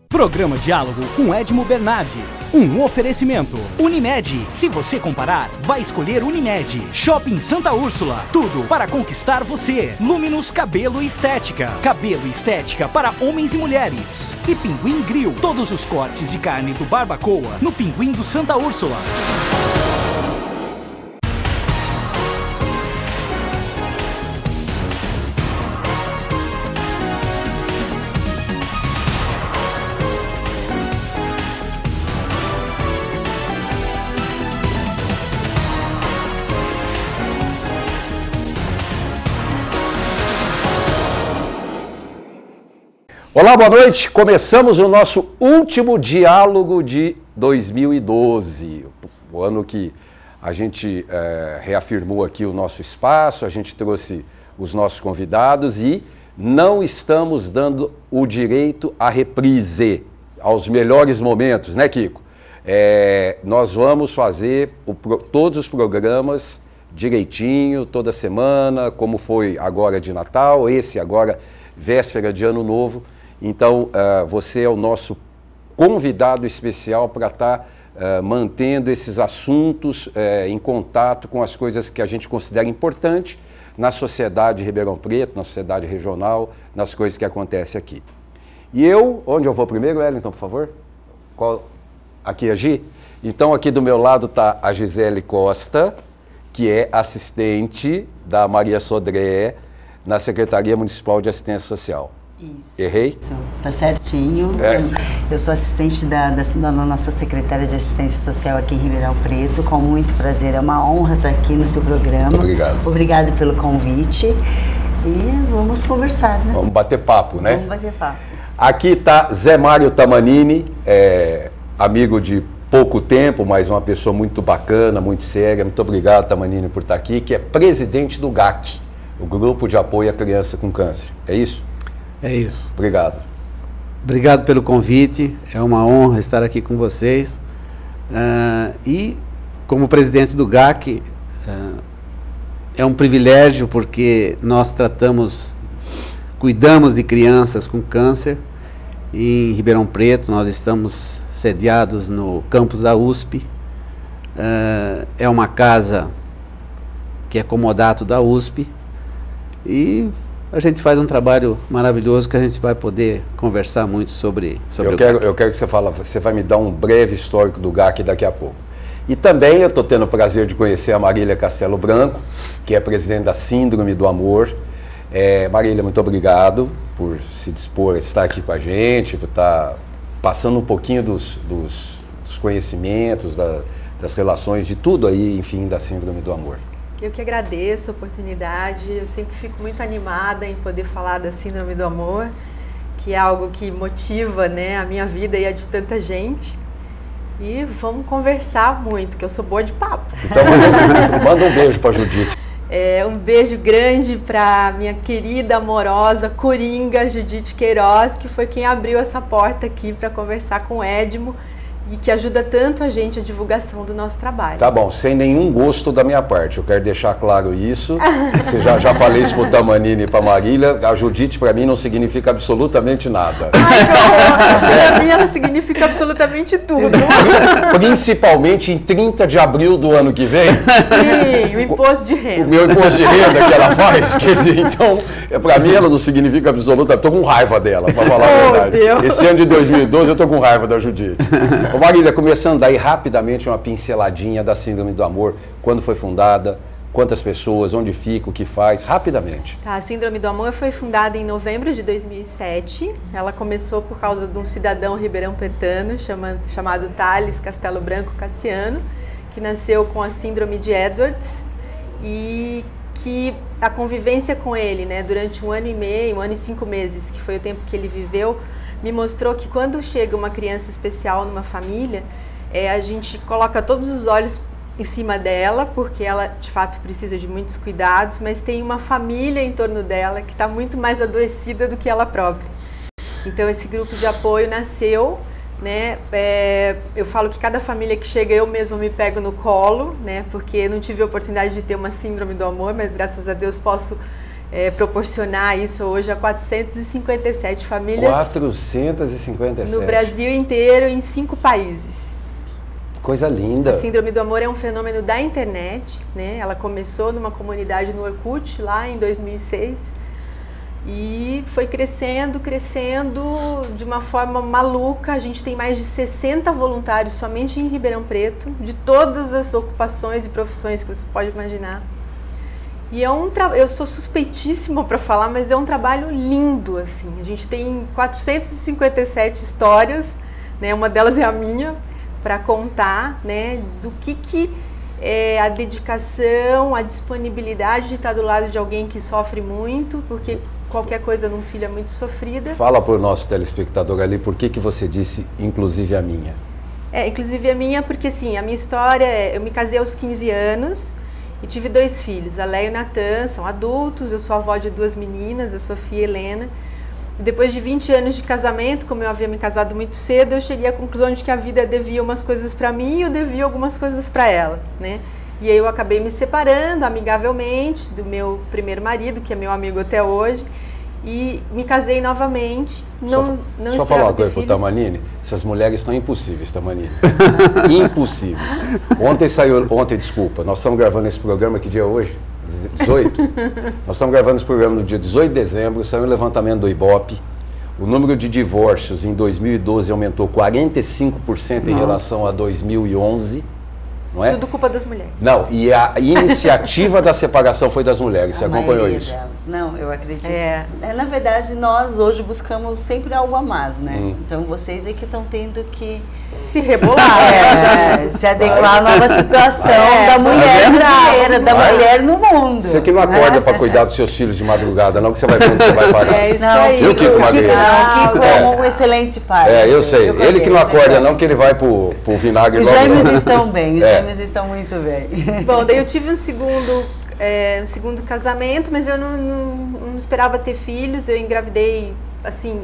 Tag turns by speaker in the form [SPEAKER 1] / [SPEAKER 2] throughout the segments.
[SPEAKER 1] Programa Diálogo com Edmo Bernardes. Um oferecimento. Unimed. Se você comparar, vai escolher Unimed. Shopping Santa Úrsula. Tudo para conquistar você. Luminus Cabelo e Estética. Cabelo e estética para homens e mulheres. E Pinguim Grill. Todos os cortes de carne do Barbacoa no Pinguim do Santa Úrsula.
[SPEAKER 2] Olá, boa noite. Começamos o nosso último diálogo de 2012, o ano que a gente reafirmou aqui o nosso espaço, a gente trouxe os nossos convidados e não estamos dando o direito à reprise, aos melhores momentos, né, Kiko? Nós vamos fazer todos os programas direitinho, toda semana, como foi agora de Natal, esse agora, véspera de Ano Novo. Então, você é o nosso convidado especial para estar mantendo esses assuntos em contato com as coisas que a gente considera importantes na sociedade de Ribeirão Preto, na sociedade regional, nas coisas que acontecem aqui. E onde eu vou primeiro, Wellington, por favor? Aqui a Gi? Então, aqui do meu lado está a Gisele Costa, que é assistente da Maria Sodré na Secretaria Municipal de Assistência Social.
[SPEAKER 3] Isso.
[SPEAKER 2] Errei?
[SPEAKER 3] Isso, tá certinho. Eu sou assistente da nossa secretária de Assistência Social aqui em Ribeirão Preto, com muito prazer, é uma honra estar aqui no seu programa.
[SPEAKER 2] Muito obrigado.
[SPEAKER 3] Obrigado pelo convite e vamos conversar, né?
[SPEAKER 2] Vamos bater papo, né?
[SPEAKER 3] Vamos bater papo.
[SPEAKER 2] Aqui está Zé Mário Tamanini, amigo de pouco tempo, mas uma pessoa muito bacana, muito séria. Muito obrigado, Tamanini, por estar aqui, que é presidente do GAC, o Grupo de Apoio à Criança com Câncer. É isso?
[SPEAKER 4] É isso.
[SPEAKER 2] Obrigado.
[SPEAKER 4] Obrigado pelo convite, é uma honra estar aqui com vocês. E, como presidente do GAC, é um privilégio porque nós cuidamos de crianças com câncer. Em Ribeirão Preto, nós estamos sediados no campus da USP. É uma casa que é comodato da USP. E a gente faz um trabalho maravilhoso que a gente vai poder conversar muito sobre
[SPEAKER 2] eu quero que você vai me dar um breve histórico do GAC daqui a pouco. E também eu estou tendo o prazer de conhecer a Marília Castelo Branco, que é presidente da Síndrome do Amor. Marília, muito obrigado por se dispor a estar aqui com a gente, por estar passando um pouquinho dos conhecimentos, das relações, de tudo aí, enfim, da Síndrome do Amor.
[SPEAKER 5] Eu que agradeço a oportunidade, eu sempre fico muito animada em poder falar da Síndrome do Amor, que é algo que motiva, né, a minha vida e a de tanta gente. E vamos conversar muito, que eu sou boa de papo.
[SPEAKER 2] Então manda um beijo para a Judite.
[SPEAKER 5] Um beijo grande para minha querida, amorosa, coringa Judite Queiroz, que foi quem abriu essa porta aqui para conversar com o Edmo, e que ajuda tanto a gente a divulgação do nosso trabalho.
[SPEAKER 2] Tá bom, sem nenhum gosto da minha parte, eu quero deixar claro isso. Você já falei isso pro Tamanini e pra Marília, a Judite pra mim não significa absolutamente nada.
[SPEAKER 5] Ai, que horror! Pra mim ela significa absolutamente tudo.
[SPEAKER 2] Principalmente em 30 de abril do ano que vem.
[SPEAKER 5] Sim, o imposto de renda.
[SPEAKER 2] O meu imposto de renda que ela faz, quer dizer, então, pra mim ela não significa absolutamente, eu tô com raiva dela, pra falar a verdade.
[SPEAKER 5] Deus.
[SPEAKER 2] Esse ano de 2012 eu tô com raiva da Judite. Marília, começando aí rapidamente uma pinceladinha da Síndrome do Amor, quando foi fundada, quantas pessoas, onde fica, o que faz, rapidamente.
[SPEAKER 5] Tá, a Síndrome do Amor foi fundada em novembro de 2007, ela começou por causa de um cidadão ribeirão-pretano chamado Thales Castelo Branco Cassiano, que nasceu com a Síndrome de Edwards e que a convivência com ele, né, durante 1 ano e meio, 1 ano e 5 meses, que foi o tempo que ele viveu, me mostrou que quando chega uma criança especial numa família, a gente coloca todos os olhos em cima dela, porque ela de fato precisa de muitos cuidados, mas tem uma família em torno dela que está muito mais adoecida do que ela própria. Então esse grupo de apoio nasceu, né? Eu falo que cada família que chega eu mesma me pego no colo, né? Porque não tive a oportunidade de ter uma síndrome do amor, mas graças a Deus posso proporcionar isso hoje a 457 famílias.
[SPEAKER 2] 457.
[SPEAKER 5] No Brasil inteiro, em 5 países.
[SPEAKER 2] Coisa linda.
[SPEAKER 5] A Síndrome do Amor é um fenômeno da internet, né? Ela começou numa comunidade no Orkut, lá em 2006, e foi crescendo de uma forma maluca. A gente tem mais de 60 voluntários somente em Ribeirão Preto, de todas as ocupações e profissões que você pode imaginar. E eu sou suspeitíssima para falar, mas é um trabalho lindo, assim. A gente tem 457 histórias, né? Uma delas é a minha, para contar, né? Do que é a dedicação, a disponibilidade de estar do lado de alguém que sofre muito, porque qualquer coisa num filho é muito sofrida.
[SPEAKER 2] Fala para o nosso telespectador ali, por que você disse, inclusive a minha?
[SPEAKER 5] Inclusive a minha, porque assim, a minha história, eu me casei aos 15 anos, e tive 2 filhos, a Léa e o Natan, são adultos, eu sou avó de 2 meninas, a Sofia e a Helena. E depois de 20 anos de casamento, como eu havia me casado muito cedo, eu cheguei à conclusão de que a vida devia umas coisas para mim e eu devia algumas coisas para ela, né? E aí eu acabei me separando amigavelmente do meu primeiro marido, que é meu amigo até hoje, e me casei novamente.
[SPEAKER 2] Só falar uma coisa pro Tamanini, essas mulheres estão impossíveis, Tamanini. Impossíveis. Desculpa, nós estamos gravando esse programa, que dia é hoje? 18? Nós estamos gravando esse programa no dia 18 de dezembro, saiu um levantamento do Ibope. O número de divórcios em 2012 aumentou 45% em relação a 2011. Não é?
[SPEAKER 5] Tudo culpa das mulheres.
[SPEAKER 2] Não, e a iniciativa da separação foi das mulheres. Você acompanhou isso?
[SPEAKER 3] Delas. Não, eu acredito. Na verdade, nós hoje buscamos sempre algo a mais, né? Então, vocês é que estão tendo que
[SPEAKER 5] se rebolar,
[SPEAKER 3] se adequar à nova situação da mulher brasileira, da mulher no mundo.
[SPEAKER 2] Você que não acorda para cuidar dos seus filhos de madrugada, não, que você vai ver onde você vai parar.
[SPEAKER 5] É isso aí.
[SPEAKER 2] Viu, Kiko Madeira?
[SPEAKER 3] Kiko é um excelente pai.
[SPEAKER 2] Eu sei. Ele que não acorda não, que ele vai pro vinagre.
[SPEAKER 3] Os gêmeos estão bem, os gêmeos estão muito bem.
[SPEAKER 5] Bom, daí eu tive um segundo casamento, mas eu não esperava ter filhos. Eu engravidei, assim,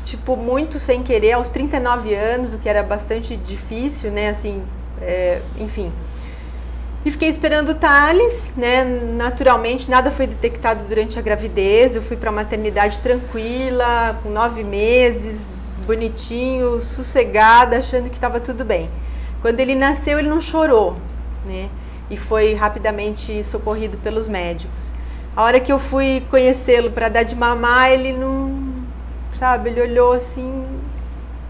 [SPEAKER 5] tipo, muito sem querer, aos 39 anos, o que era bastante difícil, né, assim, enfim. E fiquei esperando o Thales, né, naturalmente, nada foi detectado durante a gravidez, eu fui para a maternidade tranquila, com 9 meses, bonitinho, sossegada, achando que estava tudo bem. Quando ele nasceu, ele não chorou, né, e foi rapidamente socorrido pelos médicos. A hora que eu fui conhecê-lo para dar de mamar, ele não... Sabe, ele olhou assim,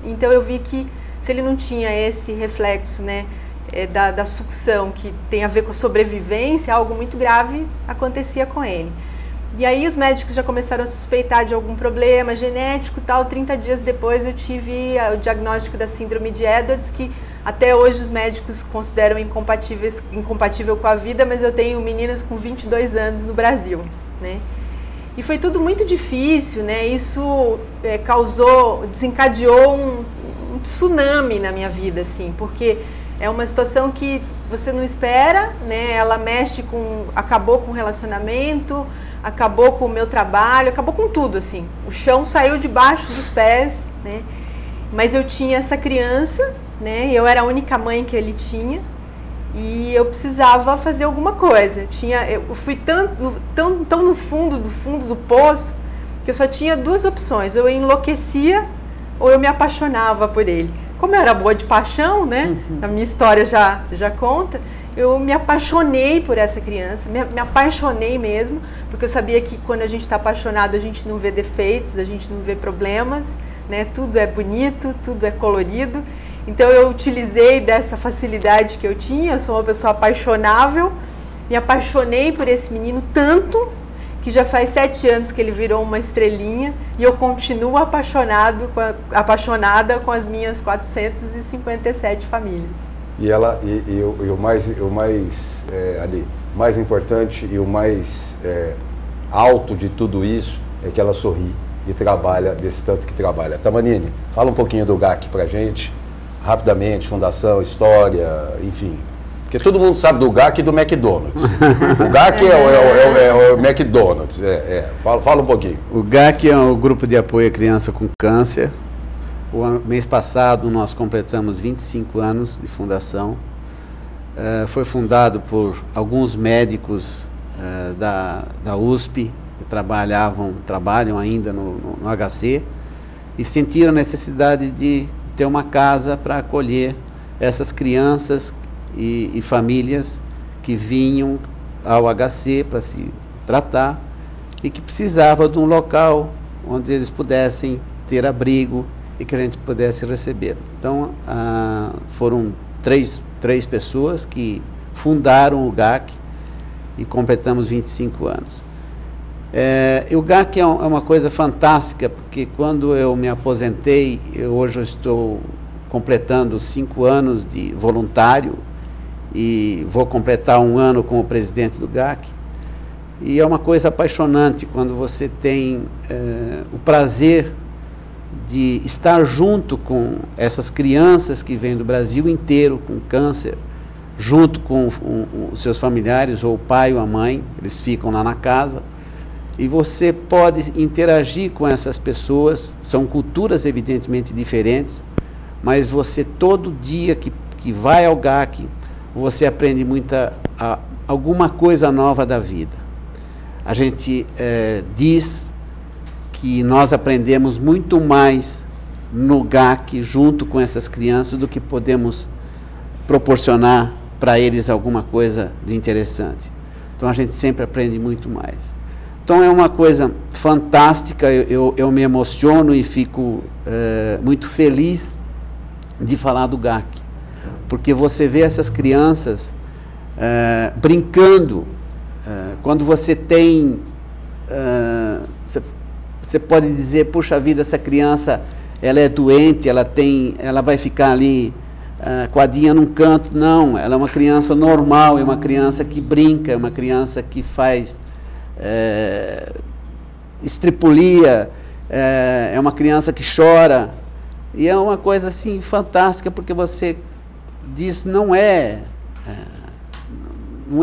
[SPEAKER 5] então eu vi que se ele não tinha esse reflexo, né, da sucção, que tem a ver com a sobrevivência, algo muito grave acontecia com ele. E aí os médicos já começaram a suspeitar de algum problema genético e tal. 30 dias depois eu tive o diagnóstico da síndrome de Edwards, que até hoje os médicos consideram incompatível com a vida, mas eu tenho meninas com 22 anos no Brasil, né? E foi tudo muito difícil, né? Isso desencadeou um tsunami na minha vida, assim, porque é uma situação que você não espera, né? Ela acabou com o relacionamento, acabou com o meu trabalho, acabou com tudo, assim. O chão saiu debaixo dos pés, né? Mas eu tinha essa criança, né? Eu era a única mãe que ele tinha. E eu precisava fazer alguma coisa. Eu fui tão no fundo do poço, que eu só tinha 2 opções. Ou eu enlouquecia, ou eu me apaixonava por ele. Como eu era boa de paixão, né? A minha história já conta. Eu me apaixonei por essa criança, me apaixonei mesmo, porque eu sabia que quando a gente está apaixonado, a gente não vê defeitos, a gente não vê problemas, né? Tudo é bonito, tudo é colorido. Então eu utilizei dessa facilidade que eu tinha, eu sou uma pessoa apaixonável, me apaixonei por esse menino tanto que já faz 7 anos que ele virou uma estrelinha e eu continuo apaixonada com as minhas 457 famílias.
[SPEAKER 2] E o mais importante e o mais alto de tudo isso é que ela sorri e trabalha desse tanto que trabalha. Tamanini, fala um pouquinho do GAC pra gente. Rapidamente, fundação, história, enfim. Porque todo mundo sabe do GAC e do McDonald's. O GAC é o McDonald's. Fala um pouquinho.
[SPEAKER 4] O GAC é o Grupo de Apoio à Criança com Câncer. O mês passado nós completamos 25 anos de fundação. Foi fundado por alguns médicos da USP, que trabalham ainda no HC, e sentiram a necessidade de ter uma casa para acolher essas crianças e famílias que vinham ao HC para se tratar e que precisavam de um local onde eles pudessem ter abrigo e que a gente pudesse receber. Então, foram três pessoas que fundaram o GAC e completamos 25 anos. E o GAC é uma coisa fantástica, porque quando eu me aposentei, hoje eu estou completando 5 anos de voluntário e vou completar 1 ano como presidente do GAC. E é uma coisa apaixonante quando você tem o prazer de estar junto com essas crianças que vêm do Brasil inteiro com câncer, junto com os seus familiares, ou o pai ou a mãe, eles ficam lá na casa, e você pode interagir com essas pessoas. São culturas evidentemente diferentes, mas você todo dia que vai ao GAC, você aprende alguma coisa nova da vida. A gente diz que nós aprendemos muito mais no GAC, junto com essas crianças, do que podemos proporcionar para eles alguma coisa de interessante. Então a gente sempre aprende muito mais. Então é uma coisa fantástica, eu me emociono e fico muito feliz de falar do GAC, porque você vê essas crianças brincando. Quando você tem, você pode dizer, puxa vida, essa criança, ela é doente, ela vai ficar ali coadinha num canto. Não, ela é uma criança normal, é uma criança que brinca, é uma criança que faz estripulia, é uma criança que chora, e é uma coisa assim fantástica, porque você diz, não é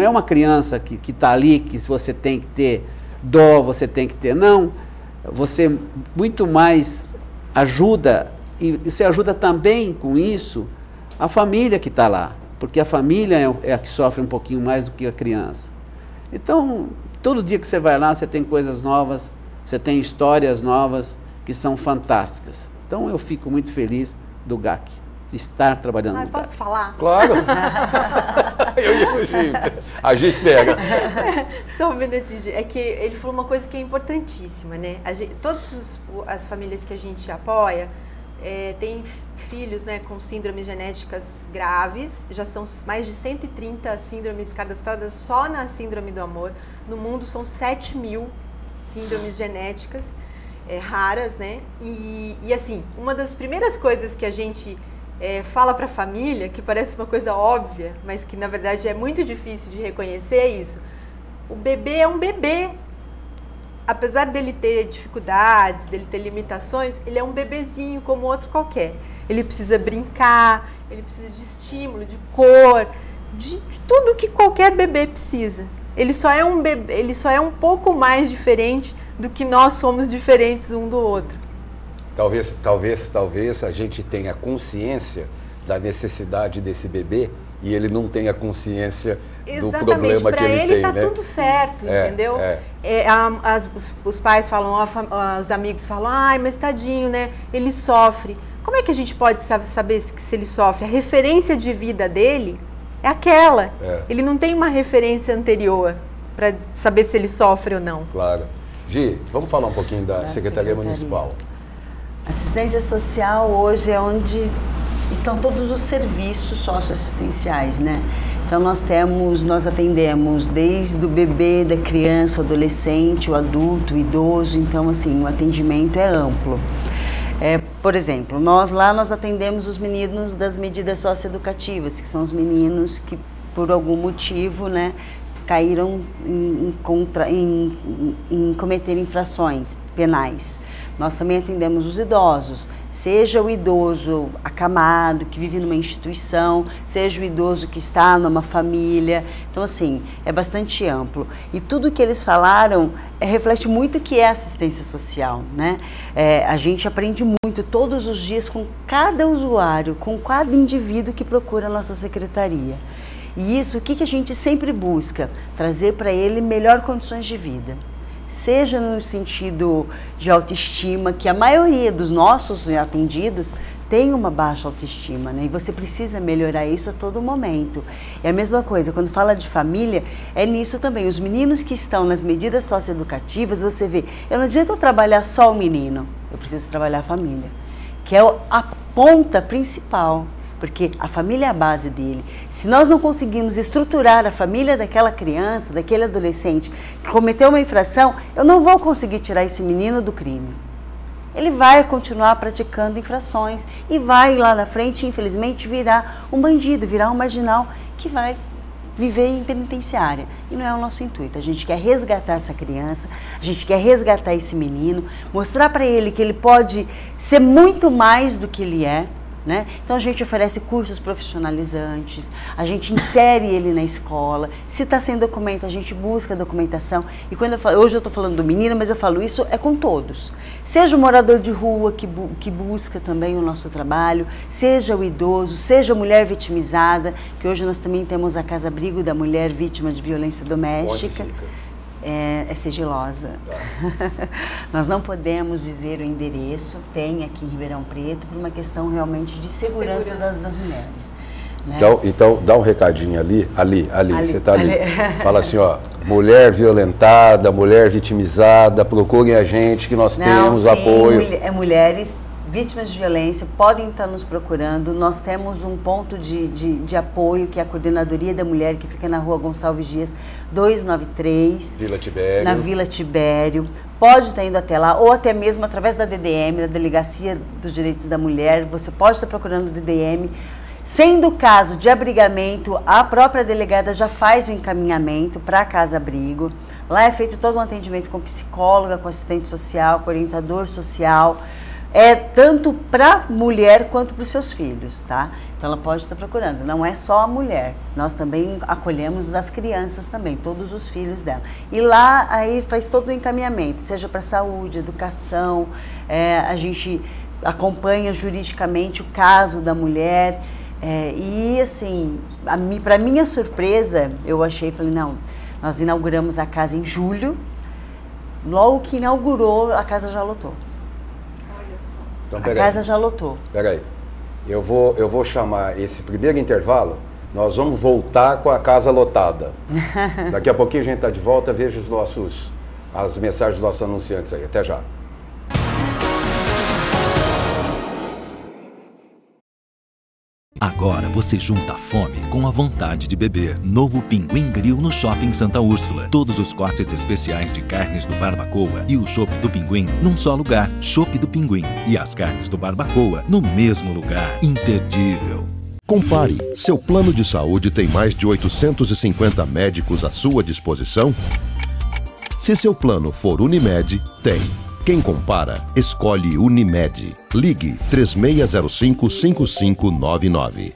[SPEAKER 4] uma criança que está ali, que você tem que ter dó, você tem que ter, não, você muito mais ajuda, e você ajuda também com isso a família que está lá, porque a família é a que sofre um pouquinho mais do que a criança. Então, todo dia que você vai lá, você tem coisas novas, você tem histórias novas que são fantásticas. Então, eu fico muito feliz do GAC, de estar trabalhando no GAC.
[SPEAKER 5] Posso falar?
[SPEAKER 2] Claro! Eu e o Gil. A Gis pega.
[SPEAKER 5] Só um minutinho. É que ele falou uma coisa que é importantíssima, né? Todas as famílias que a gente apoia têm filhos, né, com síndromes genéticas graves. Já são mais de 130 síndromes cadastradas só na síndrome do amor. No mundo são 7.000 síndromes genéticas raras, né? E assim, uma das primeiras coisas que a gente fala para a família, que parece uma coisa óbvia, mas que na verdade é muito difícil de reconhecer, é isso. O bebê é um bebê. Apesar dele ter dificuldades, dele ter limitações, ele é um bebezinho como outro qualquer. Ele precisa brincar, ele precisa de estímulo, de cor, de tudo que qualquer bebê precisa. Ele só é um bebê, ele só é um pouco mais diferente do que nós somos diferentes um do outro.
[SPEAKER 2] Talvez a gente tenha consciência da necessidade desse bebê e ele não tenha consciência do problema que ele tem.
[SPEAKER 5] Para ele tá tudo certo, entendeu? Os pais falam, os amigos falam, ai, mas tadinho, né? Ele sofre. Como é que a gente pode saber se ele sofre? A referência de vida dele é aquela. Ele não tem uma referência anterior para saber se ele sofre ou não.
[SPEAKER 2] Claro. Gi, vamos falar um pouquinho da Secretaria Municipal.
[SPEAKER 3] Assistência social hoje é onde estão todos os serviços socioassistenciais, né? Então nós atendemos desde o bebê, da criança, o adolescente, o adulto, o idoso. Então assim, o atendimento é amplo. Por exemplo, nós atendemos os meninos das medidas socioeducativas, que são os meninos que por algum motivo, né, caíram em cometer infrações penais. Nós também atendemos os idosos, seja o idoso acamado, que vive numa instituição, seja o idoso que está numa família. Então, assim, é bastante amplo. E tudo que eles falaram reflete muito o que é assistência social, né? A gente aprende muito todos os dias com cada usuário, com cada indivíduo que procura a nossa secretaria. E isso, o que a gente sempre busca? Trazer para ele melhor condições de vida. seja no sentido de autoestima, que a maioria dos nossos atendidos tem uma baixa autoestima, né? E você precisa melhorar isso a todo momento. É a mesma coisa, quando fala de família, é nisso também. Os meninos que estão nas medidas socioeducativas, você vê, não adianta eu trabalhar só o menino, eu preciso trabalhar a família, que é a ponta principal, porque a família é a base dele. Se nós não conseguimos estruturar a família daquela criança, daquele adolescente que cometeu uma infração, eu não vou conseguir tirar esse menino do crime. Ele vai continuar praticando infrações e vai lá na frente, infelizmente, virar um bandido, virar um marginal que vai viver em penitenciária. E não é o nosso intuito. A gente quer resgatar essa criança, a gente quer resgatar esse menino, mostrar para ele que ele pode ser muito mais do que ele é, né? Então a gente oferece cursos profissionalizantes, a gente insere ele na escola, se está sem documento a gente busca documentação. E quando hoje eu estou falando do menino, mas eu falo isso é com todos, seja o morador de rua que busca também o nosso trabalho, seja o idoso, seja a mulher vitimizada, que hoje nós também temos a Casa Abrigo da Mulher Vítima de Violência Doméstica.
[SPEAKER 2] Onde fica?
[SPEAKER 3] É sigilosa. Tá. Nós não podemos dizer o endereço, tem aqui em Ribeirão Preto, por uma questão realmente de segurança. Das mulheres. Né?
[SPEAKER 2] Então, dá um recadinho ali, você está ali. Fala assim, ó, mulher violentada, mulher vitimizada, procurem a gente que nós temos apoio.
[SPEAKER 3] Mulheres vítimas de violência podem estar nos procurando. Nós temos um ponto de apoio, que é a Coordenadoria da Mulher, que fica na Rua Gonçalves Dias, 293.
[SPEAKER 2] Vila Tibério.
[SPEAKER 3] Na Vila Tibério. Pode estar indo até lá, ou até mesmo através da DDM, da Delegacia dos Direitos da Mulher. Você pode estar procurando o DDM. Sendo o caso de abrigamento, a própria delegada já faz o encaminhamento para a Casa Abrigo. Lá é feito todo um atendimento com psicóloga, com assistente social, com orientador social. É tanto para a mulher quanto para os seus filhos, tá? Então ela pode estar procurando. Não é só a mulher, nós também acolhemos as crianças também, todos os filhos dela. E lá aí faz todo o encaminhamento, seja para saúde, educação, a gente acompanha juridicamente o caso da mulher. E assim, para minha surpresa, eu falei, não, nós inauguramos a casa em julho, logo que inaugurou, a casa já lotou.
[SPEAKER 2] Então,
[SPEAKER 3] a casa já lotou.
[SPEAKER 2] Peraí, eu vou chamar esse primeiro intervalo, nós vamos voltar com a casa lotada. Daqui a pouquinho a gente está de volta, veja as mensagens dos nossos anunciantes aí. Até já.
[SPEAKER 6] Agora você junta a fome com a vontade de beber. Novo Pinguim Grill no Shopping Santa Úrsula. Todos os cortes especiais de carnes do Barbacoa e o chopp do Pinguim num só lugar. Chopp do Pinguim e as carnes do Barbacoa no mesmo lugar. Imperdível.
[SPEAKER 7] Compare. Seu plano de saúde tem mais de 850 médicos à sua disposição? Se seu plano for Unimed, tem. Quem compara, escolhe Unimed. Ligue 3605-5599.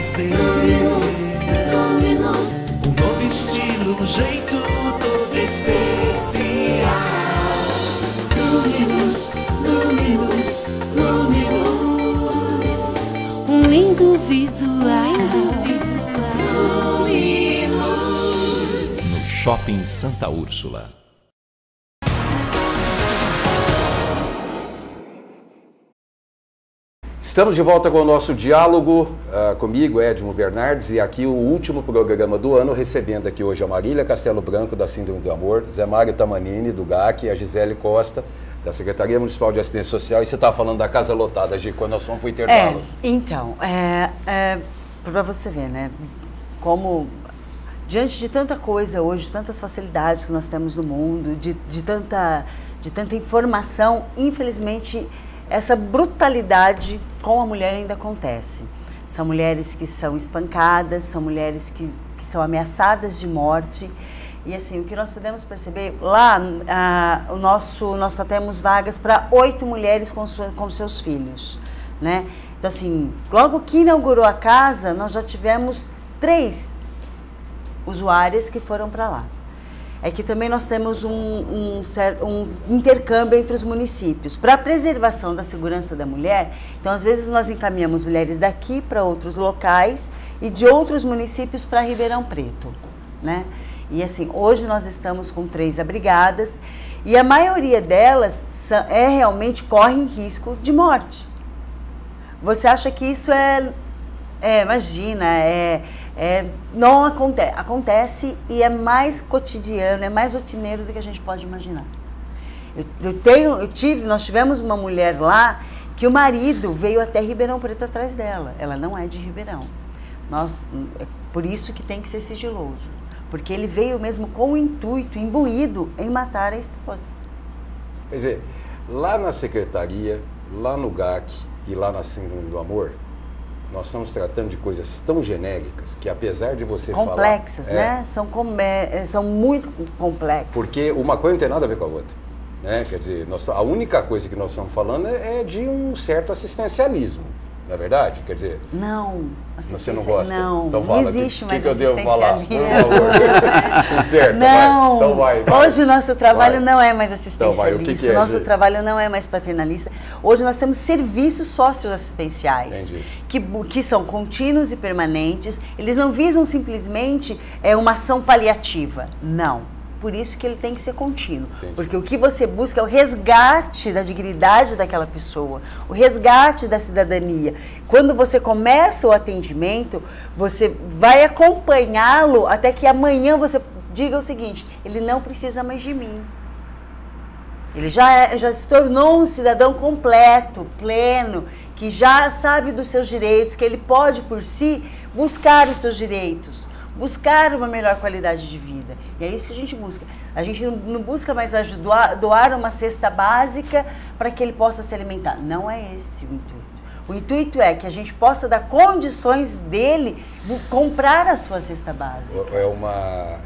[SPEAKER 8] você. Um novo estilo, um jeito todo especial. Luminous, Luminous, Luminous.
[SPEAKER 9] Um lindo visual.
[SPEAKER 6] No Shopping Santa Úrsula.
[SPEAKER 2] Estamos de volta com o nosso diálogo, comigo, Edmo Bernardes, e aqui o último programa do ano, recebendo aqui hoje a Marília Castelo Branco, da Síndrome do Amor, Zé Mário Tamanini, do GAC, e a Gisele Costa, da Secretaria Municipal de Assistência Social. E você estava falando da Casa Lotada, Gi, quando nós fomos para o intervalo.
[SPEAKER 3] Então, para você ver, né, como diante de tanta coisa hoje, de tantas facilidades que nós temos no mundo, de tanta informação, infelizmente, essa brutalidade com a mulher ainda acontece. São mulheres que são espancadas, são mulheres que são ameaçadas de morte. E assim, o que nós podemos perceber, lá nós só temos vagas para 8 mulheres com seus filhos, né? Então assim, logo que inaugurou a casa, nós já tivemos 3 usuárias que foram para lá. É que também nós temos um intercâmbio entre os municípios. Para a preservação da segurança da mulher, então às vezes nós encaminhamos mulheres daqui para outros locais e de outros municípios para Ribeirão Preto, né? E assim, hoje nós estamos com 3 abrigadas e a maioria delas realmente corre risco de morte. Você acha que isso imagina, não acontece. Acontece e é mais cotidiano, é mais rotineiro do que a gente pode imaginar. Nós tivemos uma mulher lá que o marido veio até Ribeirão Preto atrás dela. Ela não é de Ribeirão. É por isso que tem que ser sigiloso. Porque ele veio mesmo com o intuito, imbuído em matar a esposa.
[SPEAKER 2] Quer dizer, lá na Secretaria, lá no GAC e lá na Síndrome do Amor, nós estamos tratando de coisas tão genéricas que, apesar de você
[SPEAKER 3] complexas,
[SPEAKER 2] falar...
[SPEAKER 3] né? São muito complexas.
[SPEAKER 2] Porque uma coisa não tem nada a ver com a outra, né? Quer dizer, a única coisa que nós estamos falando é de um certo assistencialismo, não é verdade? Quer dizer...
[SPEAKER 3] Não,
[SPEAKER 2] você não gosta?
[SPEAKER 3] Não,
[SPEAKER 2] então fala,
[SPEAKER 3] não existe mais
[SPEAKER 2] que eu devo falar? Por
[SPEAKER 3] assistencialismo.
[SPEAKER 2] Conserta,
[SPEAKER 3] não,
[SPEAKER 2] então vai.
[SPEAKER 3] Hoje o nosso trabalho não é mais assistencialista,
[SPEAKER 2] então vai. O
[SPEAKER 3] nosso trabalho não é mais paternalista. Hoje nós temos serviços socioassistenciais, que são contínuos e permanentes. Eles não visam simplesmente uma ação paliativa, não. Por isso que ele tem que ser contínuo. Entendi. Porque o que você busca é o resgate da dignidade daquela pessoa, o resgate da cidadania. Quando você começa o atendimento, você vai acompanhá-lo até que amanhã você diga o seguinte: ele não precisa mais de mim. Ele já se tornou um cidadão completo, pleno, que já sabe dos seus direitos, que ele pode por si buscar os seus direitos, buscar uma melhor qualidade de vida. E é isso que a gente busca. A gente não busca mais doar uma cesta básica para que ele possa se alimentar. Não é esse o intuito. O intuito é que a gente possa dar condições dele comprar a sua cesta básica.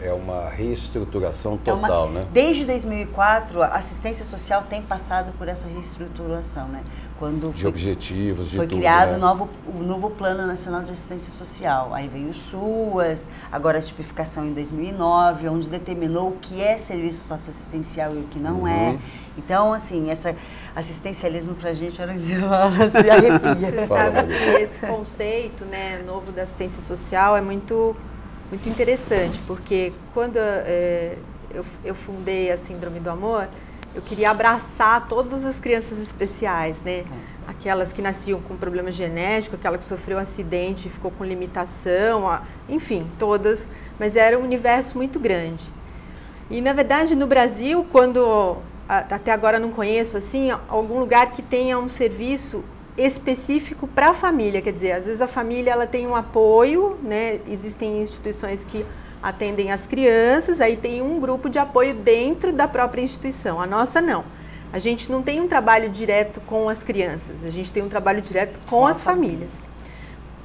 [SPEAKER 2] É uma reestruturação total, né?
[SPEAKER 3] Desde 2004, a assistência social tem passado por essa reestruturação, né? Quando
[SPEAKER 2] de objetivos, de tudo,
[SPEAKER 3] foi criado
[SPEAKER 2] né?
[SPEAKER 3] o novo Plano Nacional de Assistência Social. Aí veio o SUAS, agora a tipificação em 2009, onde determinou o que é serviço socioassistencial e o que não é. Então, assim, esse assistencialismo pra gente, era se arrepia.
[SPEAKER 5] Você sabe que esse conceito, né, novo da assistência social é muito interessante, porque quando eu fundei a Síndrome do Amor, eu queria abraçar todas as crianças especiais, né? Aquelas que nasciam com problema genético, aquela que sofreu um acidente e ficou com limitação, enfim, todas, mas era um universo muito grande. E, na verdade, no Brasil, até agora não conheço, assim, algum lugar que tenha um serviço específico para a família, quer dizer, às vezes a família ela tem um apoio, né? Existem instituições que atendem as crianças, aí tem um grupo de apoio dentro da própria instituição. A nossa não. A gente não tem um trabalho direto com as crianças, a gente tem um trabalho direto com as famílias.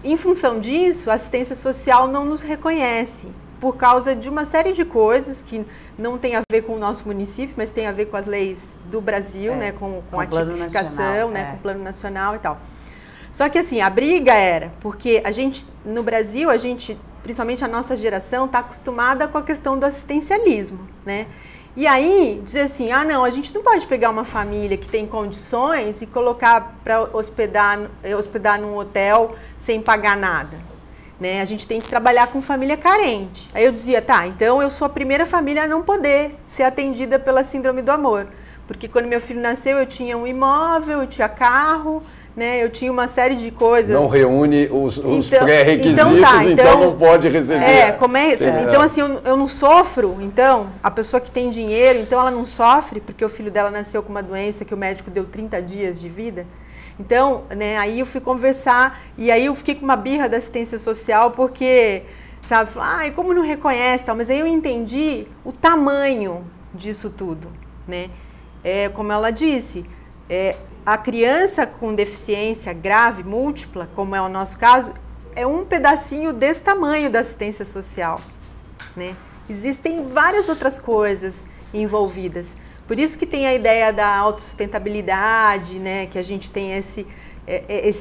[SPEAKER 5] Em função disso, a assistência social não nos reconhece, por causa de uma série de coisas que não tem a ver com o nosso município, mas tem a ver com as leis do Brasil, né, com a tipificação, né, com o Plano Nacional e tal. Só que assim, a briga era, porque a gente, no Brasil, principalmente a nossa geração, está acostumada com a questão do assistencialismo, né? E aí, dizer assim, não, a gente não pode pegar uma família que tem condições e colocar para hospedar num hotel sem pagar nada, né? A gente tem que trabalhar com família carente. Aí eu dizia, tá, então eu sou a primeira família a não poder ser atendida pela síndrome do amor. Porque quando meu filho nasceu, eu tinha um imóvel, eu tinha carro, né? Eu tinha uma série de coisas.
[SPEAKER 2] Não reúne os pré-requisitos, então não pode receber.
[SPEAKER 5] Então assim, eu não sofro, então, a pessoa que tem dinheiro, então ela não sofre, porque o filho dela nasceu com uma doença que o médico deu 30 dias de vida. Então, né, aí eu fui conversar, e aí eu fiquei com uma birra da assistência social, porque, sabe, como não reconhece, tal, mas aí eu entendi o tamanho disso tudo, né? Como ela disse, a criança com deficiência grave, múltipla, como é o nosso caso, é um pedacinho desse tamanho da assistência social, né? Existem várias outras coisas envolvidas. Por isso que tem a ideia da autossustentabilidade, né? Que a gente tem esse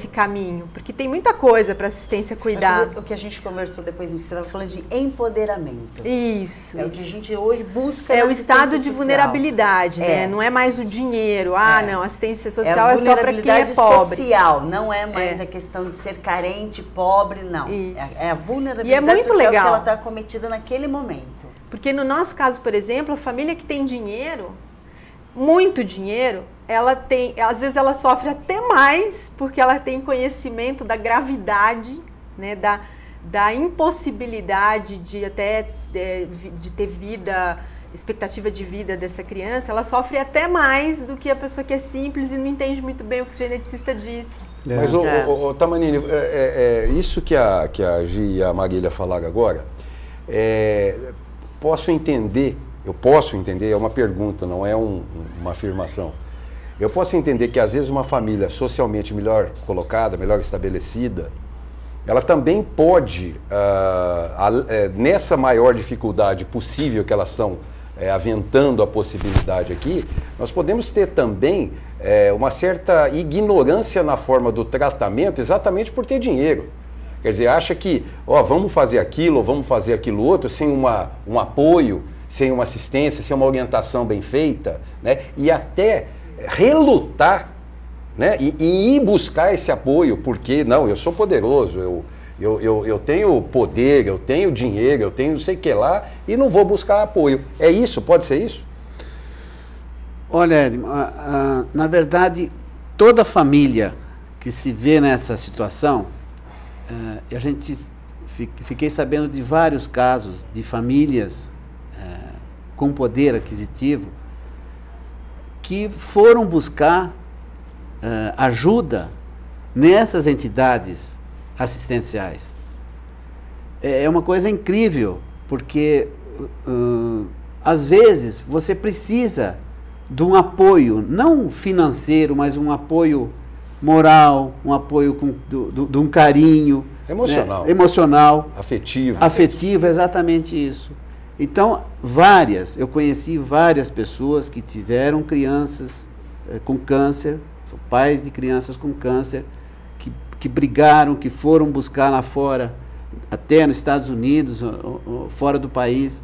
[SPEAKER 5] caminho. Porque tem muita coisa para assistência cuidar.
[SPEAKER 3] O que a gente conversou depois, você estava falando de empoderamento.
[SPEAKER 5] Isso.
[SPEAKER 3] O que a gente hoje busca.
[SPEAKER 5] É o estado de vulnerabilidade, né? Não é mais o dinheiro. Não, assistência social é só para quem é pobre.
[SPEAKER 3] Social, não é mais a questão de ser carente, pobre, não. É a vulnerabilidade
[SPEAKER 5] e é muito
[SPEAKER 3] social
[SPEAKER 5] legal.
[SPEAKER 3] que ela está cometida naquele momento.
[SPEAKER 5] Porque no nosso caso, por exemplo, a família que tem dinheiro, muito dinheiro, às vezes ela sofre até mais porque ela tem conhecimento da gravidade, né, da impossibilidade de ter vida, expectativa de vida dessa criança. Ela sofre até mais do que a pessoa que é simples e não entende muito bem o que o geneticista disse.
[SPEAKER 2] Mas, Tamanini, isso que a Gi e a Marília falaram agora, eu posso entender, é uma pergunta, não é uma afirmação. Eu posso entender que às vezes uma família socialmente melhor colocada, melhor estabelecida, ela também pode, nessa maior dificuldade possível que elas estão aventando a possibilidade aqui, nós podemos ter também uma certa ignorância na forma do tratamento exatamente por ter dinheiro. Quer dizer, acha que vamos fazer aquilo ou vamos fazer aquilo outro sem um apoio, sem uma assistência, sem uma orientação bem feita, né? E até relutar, né? E ir buscar esse apoio, porque não, eu sou poderoso, eu tenho poder, eu tenho dinheiro, eu tenho não sei o que lá e não vou buscar apoio. É isso? Pode ser isso?
[SPEAKER 4] Olha, Edmo, na verdade, toda família que se vê nessa situação, a gente fiquei sabendo de vários casos de famílias com poder aquisitivo que foram buscar ajuda nessas entidades assistenciais. É uma coisa incrível, porque às vezes você precisa de um apoio, não financeiro, mas um apoio moral, um apoio de um carinho.
[SPEAKER 2] Emocional.
[SPEAKER 4] Né? Emocional.
[SPEAKER 2] Afetivo.
[SPEAKER 4] Afetivo, exatamente isso. Então, eu conheci várias pessoas que tiveram crianças com câncer, são pais de crianças com câncer, que brigaram, que foram buscar lá fora, até nos Estados Unidos, fora do país,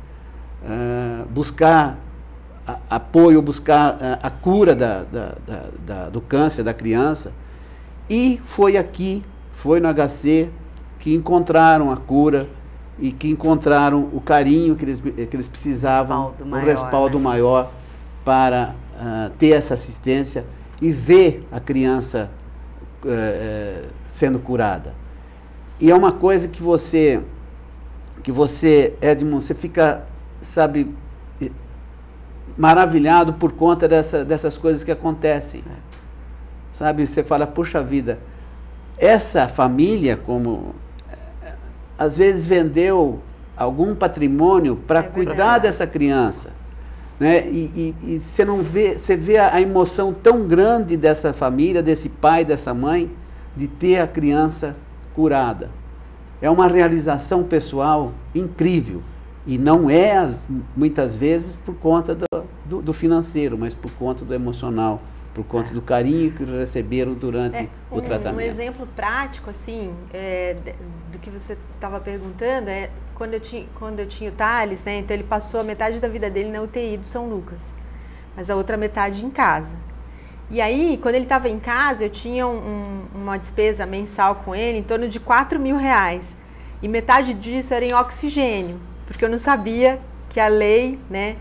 [SPEAKER 4] buscar apoio, buscar a cura do câncer da criança. E foi no HC, que encontraram a cura e que encontraram o carinho que eles precisavam, o respaldo maior para ter essa assistência e ver a criança sendo curada. E é uma coisa que você, Edmund, você fica, sabe, maravilhado por conta dessas coisas que acontecem. Sabe, você fala, puxa vida, essa família, como às vezes vendeu algum patrimônio para cuidar dessa criança, né? E você não vê, você vê a emoção tão grande dessa família, desse pai, dessa mãe, de ter a criança curada. É uma realização pessoal incrível. E não é, muitas vezes, por conta do financeiro, mas por conta do emocional, por conta do carinho que receberam durante o tratamento.
[SPEAKER 5] Um exemplo prático, assim, do que você estava perguntando, quando eu tinha o Thales, né, então ele passou a metade da vida dele na UTI do São Lucas, mas a outra metade em casa. E aí, quando ele estava em casa, eu tinha uma despesa mensal com ele em torno de R$4.000. E metade disso era em oxigênio, porque eu não sabia que a lei, né,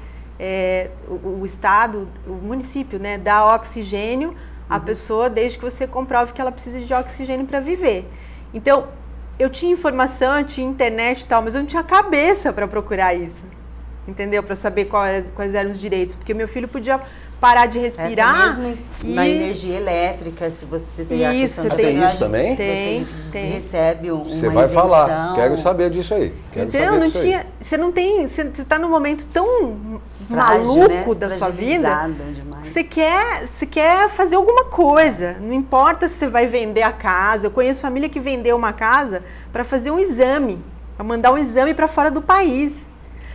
[SPEAKER 5] o Estado, o município, né, dá oxigênio à pessoa desde que você comprove que ela precisa de oxigênio para viver. Então, eu tinha informação, eu tinha internet e tal, mas eu não tinha cabeça para procurar isso. Entendeu? Para saber quais eram os direitos. Porque meu filho podia parar de respirar.
[SPEAKER 3] Mesmo na energia elétrica, se você tem a questão de
[SPEAKER 2] tem isso também?
[SPEAKER 3] Tem. Recebe uma
[SPEAKER 2] Você vai
[SPEAKER 3] isenção.
[SPEAKER 2] falar. Quero saber disso aí.
[SPEAKER 5] Então, não tinha. Você não tem. Você está num momento tão frágil, maluco, né, da sua vida. Você quer fazer alguma coisa. Não importa se você vai vender a casa. Eu conheço família que vendeu uma casa para fazer um exame, para mandar um exame para fora do país.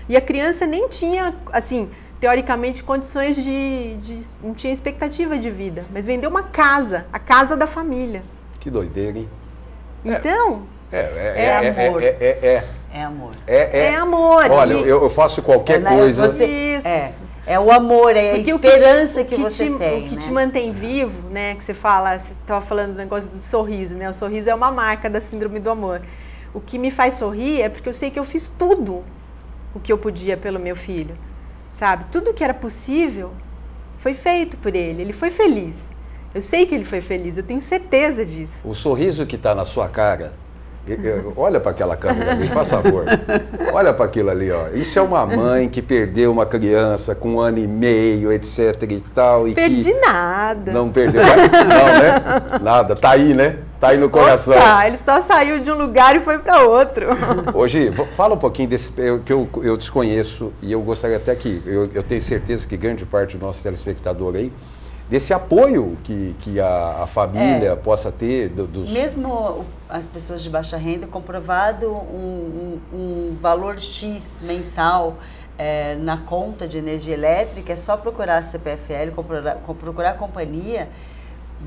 [SPEAKER 5] E a criança nem tinha, assim, teoricamente, condições não tinha expectativa de vida, mas vendeu uma casa, a casa da família.
[SPEAKER 2] Que doideira, hein?
[SPEAKER 5] Então,
[SPEAKER 3] amor. É amor.
[SPEAKER 5] É amor.
[SPEAKER 2] Olha, eu faço qualquer coisa.
[SPEAKER 3] É o amor, é a esperança que você tem.
[SPEAKER 5] O que te mantém vivo, né? Que você estava falando do negócio do sorriso, né? O sorriso é uma marca da síndrome do amor. O que me faz sorrir é porque eu sei que eu fiz tudo o que eu podia pelo meu filho, sabe? Tudo que era possível foi feito por ele. Ele foi feliz. Eu sei que ele foi feliz, eu tenho certeza disso.
[SPEAKER 2] O sorriso que está na sua cara, olha para aquela câmera ali, faz favor. Olha para aquilo ali, ó. Isso é uma mãe que perdeu uma criança com 1 ano e meio, etc e tal.
[SPEAKER 5] Perdi nada.
[SPEAKER 2] Não perdeu nada, não, né? Nada. Tá aí, né? Tá aí no coração.
[SPEAKER 5] Ele só saiu de um lugar e foi para outro.
[SPEAKER 2] Hoje, fala um pouquinho desse que eu desconheço e eu gostaria até que, eu tenho certeza que grande parte do nosso telespectador aí, desse apoio que a família possa ter.
[SPEAKER 3] Mesmo as pessoas de baixa renda, comprovado um valor X mensal na conta de energia elétrica, é só procurar a CPFL, procurar a companhia,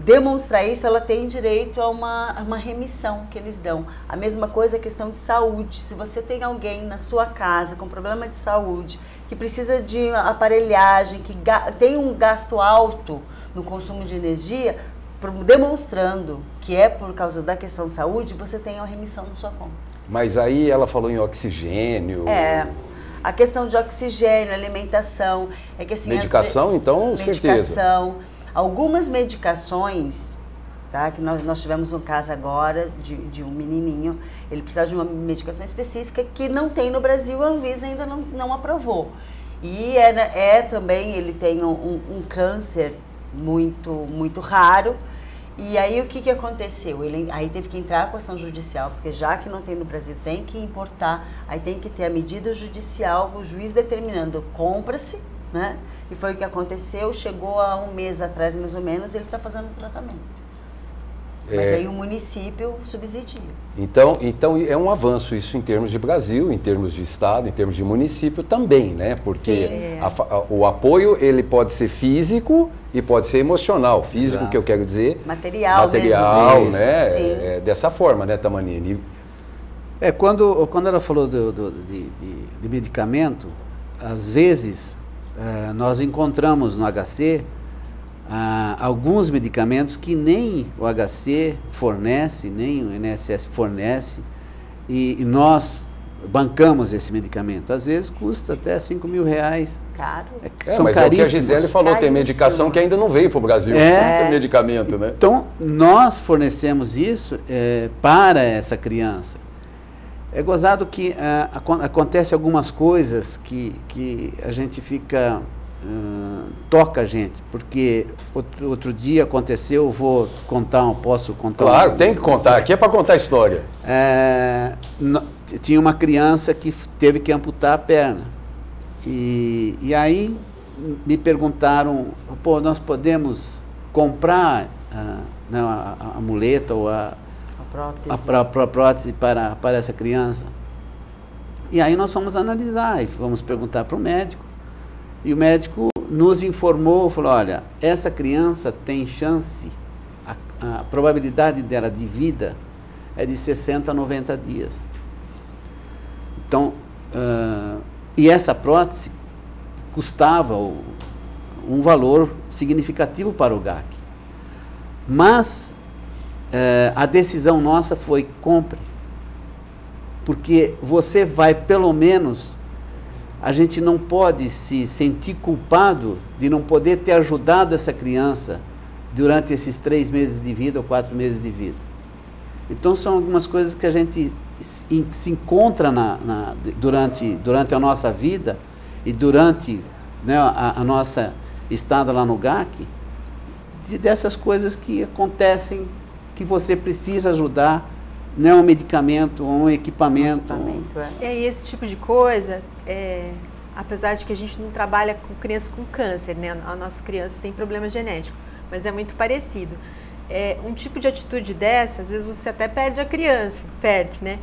[SPEAKER 3] demonstrar isso, ela tem direito a uma remissão que eles dão. A mesma coisa a questão de saúde. Se você tem alguém na sua casa com problema de saúde, que precisa de aparelhagem, que tem um gasto alto no consumo de energia, demonstrando que é por causa da questão de saúde, você tem uma remissão na sua conta.
[SPEAKER 2] Mas aí ela falou em oxigênio.
[SPEAKER 3] A questão de oxigênio, alimentação, é que assim...
[SPEAKER 2] Medicação, então,
[SPEAKER 3] certeza. Algumas medicações, tá? Que nós tivemos um caso agora de um menininho, ele precisava de uma medicação específica que não tem no Brasil, a Anvisa ainda não aprovou. E também, ele tem um câncer muito, muito raro. E aí o que aconteceu? Ele aí teve que entrar com ação judicial, porque já que não tem no Brasil, tem que importar, aí tem que ter a medida judicial, o juiz determinando, compra-se, né? E foi o que aconteceu, chegou há 1 mês atrás, mais ou menos, ele está fazendo o tratamento. Mas aí o município subsidia.
[SPEAKER 2] Então é um avanço isso em termos de Brasil, em termos de Estado, em termos de município também, né? Porque o apoio, ele pode ser físico e pode ser emocional. Físico,
[SPEAKER 4] Exato.
[SPEAKER 2] Que eu quero dizer...
[SPEAKER 3] Material
[SPEAKER 2] mesmo. Né?
[SPEAKER 3] Sim.
[SPEAKER 2] Dessa forma, né, Tamanini?
[SPEAKER 4] Quando ela falou de medicamento, às vezes... nós encontramos no HC alguns medicamentos que nem o HC fornece, nem o INSS fornece, e nós bancamos esse medicamento. Às vezes custa até R$5.000.
[SPEAKER 3] Caro.
[SPEAKER 4] São
[SPEAKER 2] mas
[SPEAKER 4] caríssimos.
[SPEAKER 2] É o que a Gisele falou, tem medicação que ainda não veio para o Brasil. Não tem medicamento, né?
[SPEAKER 4] Então, nós fornecemos isso para essa criança. É gozado que acontece algumas coisas que a gente fica... toca a gente, porque outro dia aconteceu, posso contar?
[SPEAKER 2] Claro, tem que contar, aqui é para contar a história.
[SPEAKER 4] Tinha uma criança que teve que amputar a perna, e aí me perguntaram, nós podemos comprar a muleta ou a prótese para essa criança? E aí nós fomos analisar e vamos perguntar para o médico. E o médico nos informou, falou, olha, essa criança tem chance, a probabilidade dela de vida é de 60 a 90 dias. Então, e essa prótese custava um valor significativo para o GAC. Mas a decisão nossa foi compre. Porque você vai, pelo menos, a gente não pode se sentir culpado de não poder ter ajudado essa criança durante esses 3 meses de vida ou 4 meses de vida. Então são algumas coisas que a gente se encontra durante a nossa vida e durante, né, a nossa estada lá no GAC, dessas coisas que acontecem, que você precisa ajudar, não é um medicamento, um equipamento.
[SPEAKER 5] E esse tipo de coisa, apesar de que a gente não trabalha com crianças com câncer, né? A nossa criança tem problema genético, mas é muito parecido. Um tipo de atitude dessa, às vezes você até perde a criança, né?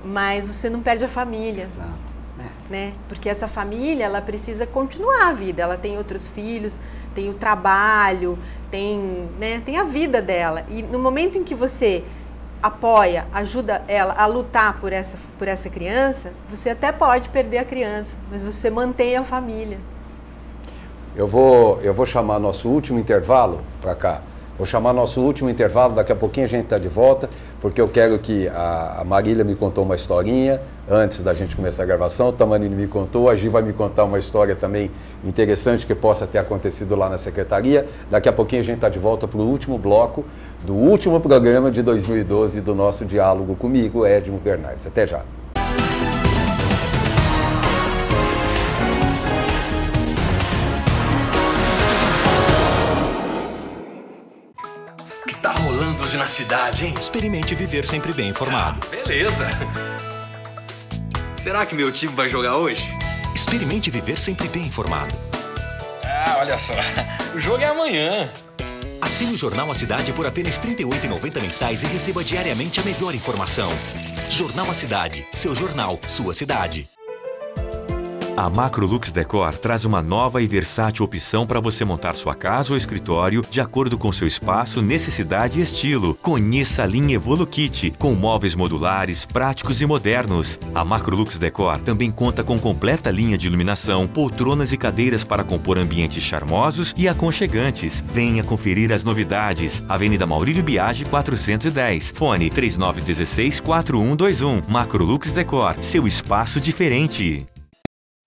[SPEAKER 5] Mas você não perde a família.
[SPEAKER 4] Exato.
[SPEAKER 5] Né? Porque essa família, ela precisa continuar a vida, ela tem outros filhos, tem o trabalho, tem a vida dela. E no momento em que você apoia, ajuda ela a lutar por essa criança, você até pode perder a criança, mas você mantém a família.
[SPEAKER 2] Eu vou chamar nosso último intervalo para cá. Vou chamar nosso último intervalo, daqui a pouquinho a gente está de volta, porque eu quero que a Marília me contou uma historinha antes da gente começar a gravação, o Tamanini me contou, a Gi vai me contar uma história também interessante que possa ter acontecido lá na secretaria. Daqui a pouquinho a gente está de volta para o último bloco do último programa de 2012 do nosso Diálogo comigo, Edmo Bernardes. Até já.
[SPEAKER 10] O que tá rolando hoje na cidade, hein?
[SPEAKER 11] Experimente viver sempre bem informado.
[SPEAKER 10] Beleza. Será que meu time vai jogar hoje?
[SPEAKER 11] Experimente viver sempre bem informado.
[SPEAKER 10] Olha só. O jogo é amanhã.
[SPEAKER 11] Assine o Jornal A Cidade por apenas R$ 38,90 mensais e receba diariamente a melhor informação. Jornal A Cidade, seu jornal, sua cidade.
[SPEAKER 6] A Macrolux Decor traz uma nova e versátil opção para você montar sua casa ou escritório de acordo com seu espaço, necessidade e estilo. Conheça a linha EvoluKit, com móveis modulares, práticos e modernos. A Macrolux Decor também conta com completa linha de iluminação, poltronas e cadeiras para compor ambientes charmosos e aconchegantes. Venha conferir as novidades. Avenida Maurílio Biagi, 410. Fone 3916-4121. Macrolux Decor, seu espaço diferente.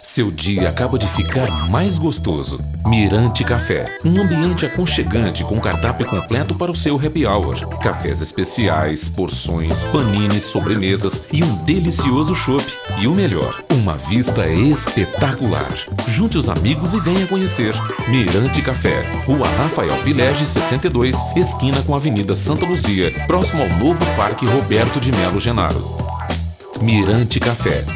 [SPEAKER 12] Seu dia acaba de ficar mais gostoso. Mirante Café, um ambiente aconchegante com cardápio completo para o seu happy hour. Cafés especiais, porções, panines, sobremesas e um delicioso chopp. E o melhor, uma vista espetacular. Junte os amigos e venha conhecer. Mirante Café, Rua Rafael Pilege 62, esquina com a Avenida Santa Luzia, próximo ao novo Parque Roberto de Melo Genaro. Mirante Café.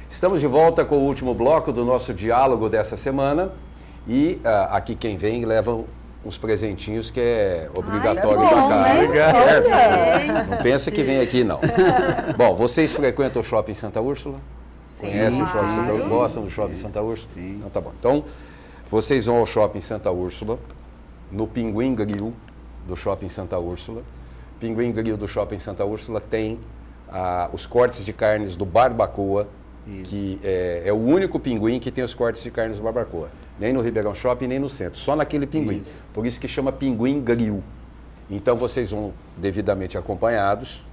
[SPEAKER 2] Estamos de volta com o último bloco do nosso diálogo dessa semana e aqui quem vem leva uns presentinhos que é obrigatório da casa, certo? Não pensa que vem aqui não. Bom, vocês frequentam o Shopping Santa Úrsula?
[SPEAKER 3] Sim.
[SPEAKER 2] Conhecem o Shopping Santa Úrsula? Gostam do Shopping Santa Úrsula?
[SPEAKER 4] Sim.
[SPEAKER 2] Então tá bom. Então, vocês vão ao Shopping Santa Úrsula, no Pinguim Grill do Shopping Santa Úrsula. Pinguim Grill do Shopping Santa Úrsula tem os cortes de carnes do Barbacoa, isso, que é o único pinguim que tem os cortes de carnes do Barbacoa. Nem no Ribeirão Shopping, nem no centro. Só naquele pinguim. Isso. Por isso que chama Pinguim Grill. Então vocês vão devidamente acompanhados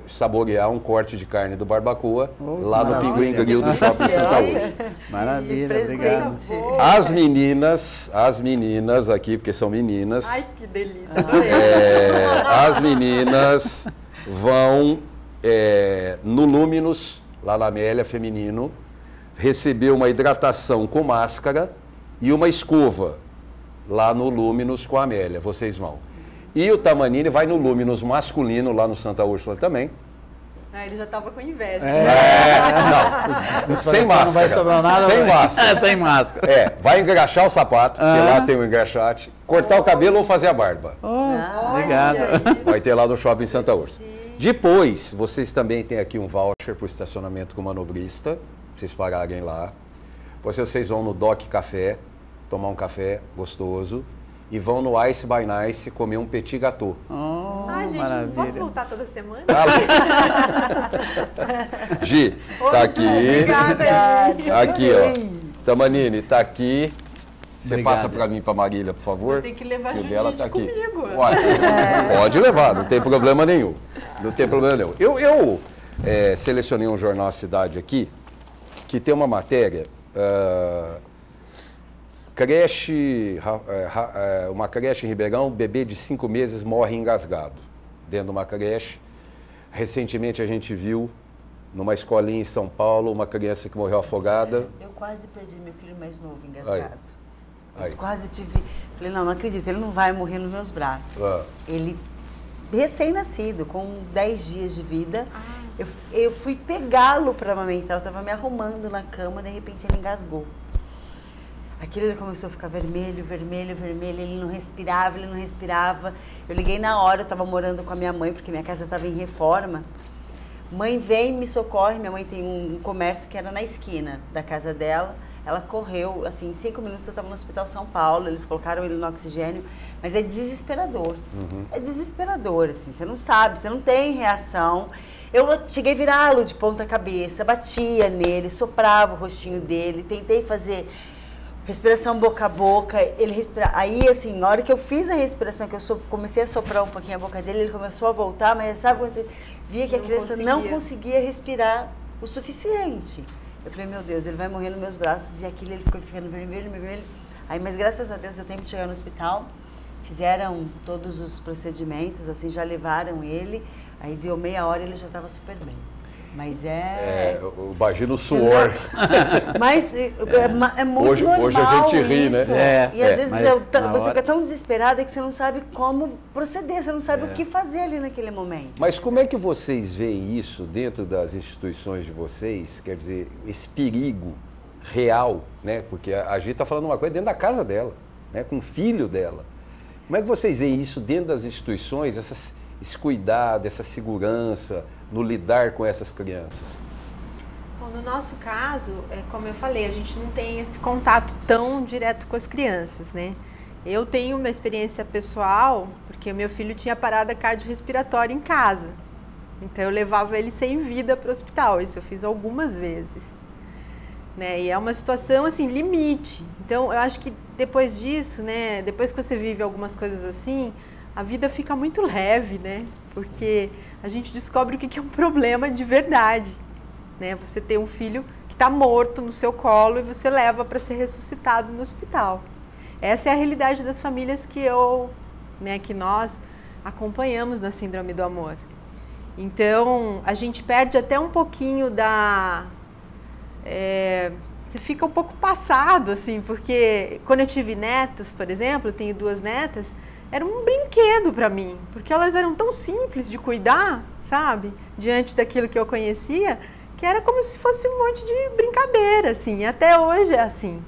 [SPEAKER 2] saborear um corte de carne do Barbacoa lá no Pinguim Grill do Shopping Santa Úrsula.
[SPEAKER 4] Maravilha, obrigado.
[SPEAKER 2] As meninas aqui, porque são meninas.
[SPEAKER 5] Ai, que delícia.
[SPEAKER 2] As meninas vão no Luminous, lá na Amélia Feminino, receber uma hidratação com máscara e uma escova lá no Luminous com a Amélia. Vocês vão. E o Tamanini vai no Luminous masculino lá no Santa Úrsula também.
[SPEAKER 5] Ele já estava com inveja.
[SPEAKER 2] Não, sem máscara.
[SPEAKER 4] Não vai sobrar nada.
[SPEAKER 2] Sem máscara.
[SPEAKER 4] Sem máscara.
[SPEAKER 2] Vai engraxar o sapato, porque lá tem o engraxate, cortar o cabelo ou fazer a barba.
[SPEAKER 4] Obrigado.
[SPEAKER 2] Vai ter lá no Shopping Santa Úrsula. Depois, vocês também têm aqui um voucher para o estacionamento com o manobrista, pra vocês pagarem lá. Depois vocês vão no Doc Café, tomar um café gostoso, e vão no Ice by Nice comer um petit gâteau.
[SPEAKER 5] Gente, não posso voltar toda semana?
[SPEAKER 2] Gi, tá aqui.
[SPEAKER 5] Obrigada.
[SPEAKER 2] Aqui, ó. Tamanini, tá aqui. Você
[SPEAKER 4] Obrigado.
[SPEAKER 2] passa para mim, para Marília, por favor.
[SPEAKER 5] Tem que levar
[SPEAKER 2] o dela tá aqui.
[SPEAKER 5] comigo.
[SPEAKER 2] Pode levar, não tem problema nenhum. Não tem problema nenhum. Eu selecionei um jornal A Cidade aqui, que tem uma matéria, uma creche em Ribeirão, bebê de 5 meses morre engasgado dentro de uma creche. Recentemente a gente viu, numa escolinha em São Paulo, uma criança que morreu afogada.
[SPEAKER 3] Eu quase perdi meu filho mais novo engasgado.
[SPEAKER 2] Aí.
[SPEAKER 3] Quase tive... Falei, não acredito, ele não vai morrer nos meus braços. Ele, recém-nascido, com 10 dias de vida, eu fui pegá-lo para amamentar, eu estava me arrumando na cama, de repente ele engasgou. Aquilo ele começou a ficar vermelho, ele não respirava. Eu liguei na hora, eu estava morando com a minha mãe, porque minha casa estava em reforma. Mãe vem, me socorre, minha mãe tem um comércio que era na esquina da casa dela. Ela correu, assim, em 5 minutos eu estava no Hospital São Paulo, eles colocaram ele no oxigênio, mas é desesperador. É desesperador, assim, você não sabe, você não tem reação. Eu cheguei a virá-lo de ponta cabeça, batia nele, soprava o rostinho dele, tentei fazer respiração boca a boca, ele respira. Aí, assim, na hora que eu fiz a respiração, que eu comecei a soprar um pouquinho a boca dele, ele começou a voltar, mas sabe quando você via que a criança não conseguia respirar o suficiente? Eu falei, meu Deus, ele vai morrer nos meus braços, e aquilo ele ficou ficando vermelho. Aí, mas graças a Deus, eu tenho que chegar no hospital, fizeram todos os procedimentos, assim, já levaram ele, aí deu meia hora e ele já estava super bem. Mas
[SPEAKER 2] imagina o suor.
[SPEAKER 3] Mas é muito normal
[SPEAKER 2] hoje a gente ri,
[SPEAKER 3] isso.
[SPEAKER 2] né?
[SPEAKER 3] E às vezes você fica tão desesperada que você não sabe como proceder, você não sabe o que fazer ali naquele momento.
[SPEAKER 2] Mas como é que vocês veem isso dentro das instituições de vocês? Quer dizer, esse perigo real, né? Porque a Gi está falando uma coisa dentro da casa dela, né? Com o filho dela. Como é que vocês veem isso dentro das instituições, esse cuidado, essa segurança no lidar com essas crianças?
[SPEAKER 5] Bom, no nosso caso, como eu falei, a gente não tem esse contato tão direto com as crianças, né? Eu tenho uma experiência pessoal, porque o meu filho tinha parada cardiorrespiratória em casa. Então eu levava ele sem vida para o hospital, isso eu fiz algumas vezes. Né? E é uma situação, assim, limite. Então eu acho que depois disso, né, depois que você vive algumas coisas assim, a vida fica muito leve, né? Porque a gente descobre o que é um problema de verdade, né? Você tem um filho que está morto no seu colo e você leva para ser ressuscitado no hospital. Essa é a realidade das famílias que nós acompanhamos na Síndrome do Amor. Então, a gente perde até um pouquinho você fica um pouco passado, assim, porque quando eu tive netos, por exemplo, eu tenho 2 netas, era um brinquedo para mim, porque elas eram tão simples de cuidar, sabe? Diante daquilo que eu conhecia, que era como se fosse um monte de brincadeira, assim, e até hoje é assim.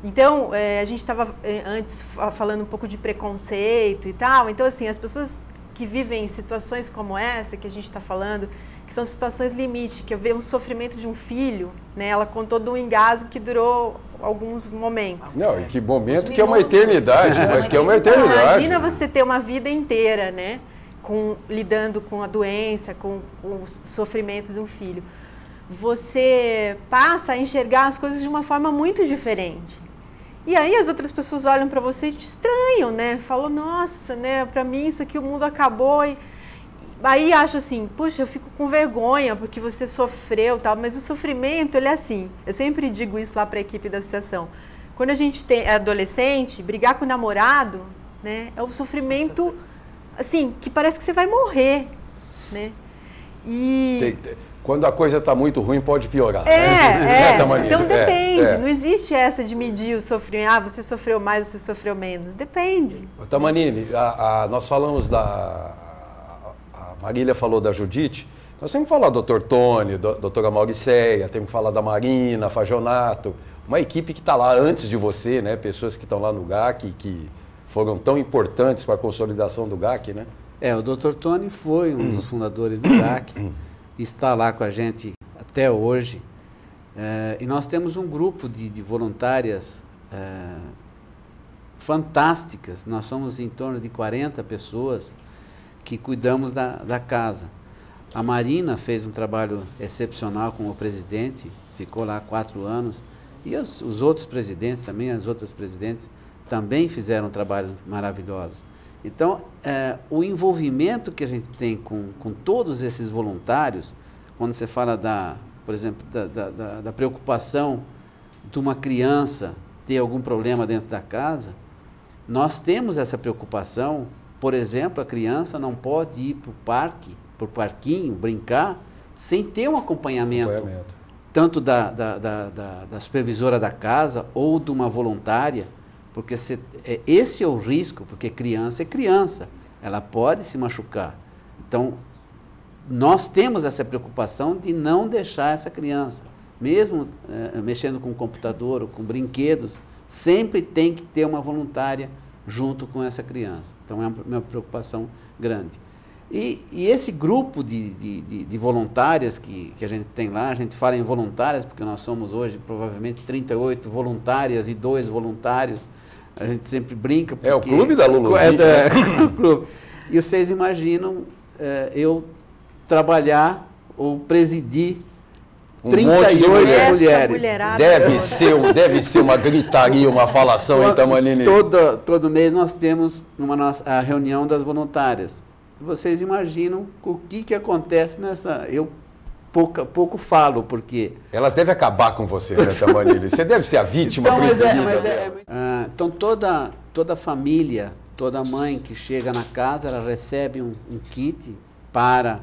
[SPEAKER 5] Então, a gente estava antes falando um pouco de preconceito e tal, então, assim, as pessoas que vivem situações como essa que a gente está falando, que são situações limite, que eu vejo um sofrimento de um filho, né? Ela contou de um engasgo que durou alguns momentos.
[SPEAKER 2] Não, e que momento que é uma eternidade, mas que é uma eternidade.
[SPEAKER 5] Imagina você ter uma vida inteira, né? Lidando com a doença, com o sofrimento de um filho. Você passa a enxergar as coisas de uma forma muito diferente. E aí as outras pessoas olham para você e te estranham, né? Falam, nossa, né? Para mim isso aqui, o mundo acabou. E aí acho assim, puxa, eu fico com vergonha porque você sofreu, tal, mas o sofrimento, ele é assim. Eu sempre digo isso lá para a equipe da associação. Quando a gente é adolescente, brigar com o namorado, né, é o sofrimento, assim, que parece que você vai morrer, né?
[SPEAKER 2] Quando a coisa está muito ruim, pode piorar.
[SPEAKER 5] Então depende, não existe essa de medir o sofrimento, você sofreu mais, você sofreu menos, depende.
[SPEAKER 2] Tamanini, nós falamos a Marília falou da Judite, nós temos que falar do Dr. Tony, doutora Mauriceia, temos que falar da Marina, Fajonato, uma equipe que está lá antes de você, né? Pessoas que estão lá no GAC, que foram tão importantes para a consolidação do GAC, né?
[SPEAKER 4] O Dr. Tony foi um dos fundadores do GAC, está lá com a gente até hoje. E nós temos um grupo de voluntárias fantásticas. Nós somos em torno de 40 pessoas que cuidamos da casa. A Marina fez um trabalho excepcional como presidente, ficou lá 4 anos. E os outros presidentes também, as outras presidentes, também fizeram trabalhos maravilhosos. Então, o envolvimento que a gente tem com todos esses voluntários, quando você fala, por exemplo, da preocupação de uma criança ter algum problema dentro da casa, nós temos essa preocupação. Por exemplo, a criança não pode ir para o parque, para o parquinho, brincar, sem ter um acompanhamento. Tanto da supervisora da casa ou de uma voluntária, porque esse é o risco, porque criança é criança, ela pode se machucar. Então, nós temos essa preocupação de não deixar essa criança, mesmo mexendo com o computador ou com brinquedos, sempre tem que ter uma voluntária junto com essa criança. Então, é uma preocupação grande. E esse grupo de voluntárias que a gente tem lá, a gente fala em voluntárias porque nós somos hoje provavelmente 38 voluntárias e 2 voluntários. A gente sempre brinca porque...
[SPEAKER 2] É o clube da Luluzinha.
[SPEAKER 4] Clube. E vocês imaginam eu trabalhar ou presidir 38 mulheres.
[SPEAKER 2] Deve ser uma gritaria, uma falação em Tamanini.
[SPEAKER 4] Todo mês nós temos a reunião das voluntárias. Vocês imaginam o que acontece nessa... Eu pouco falo, porque...
[SPEAKER 2] Elas devem acabar com você, né, Tamanini? Você deve ser a vítima preferida.
[SPEAKER 4] Então, toda família, toda mãe que chega na casa, ela recebe um kit para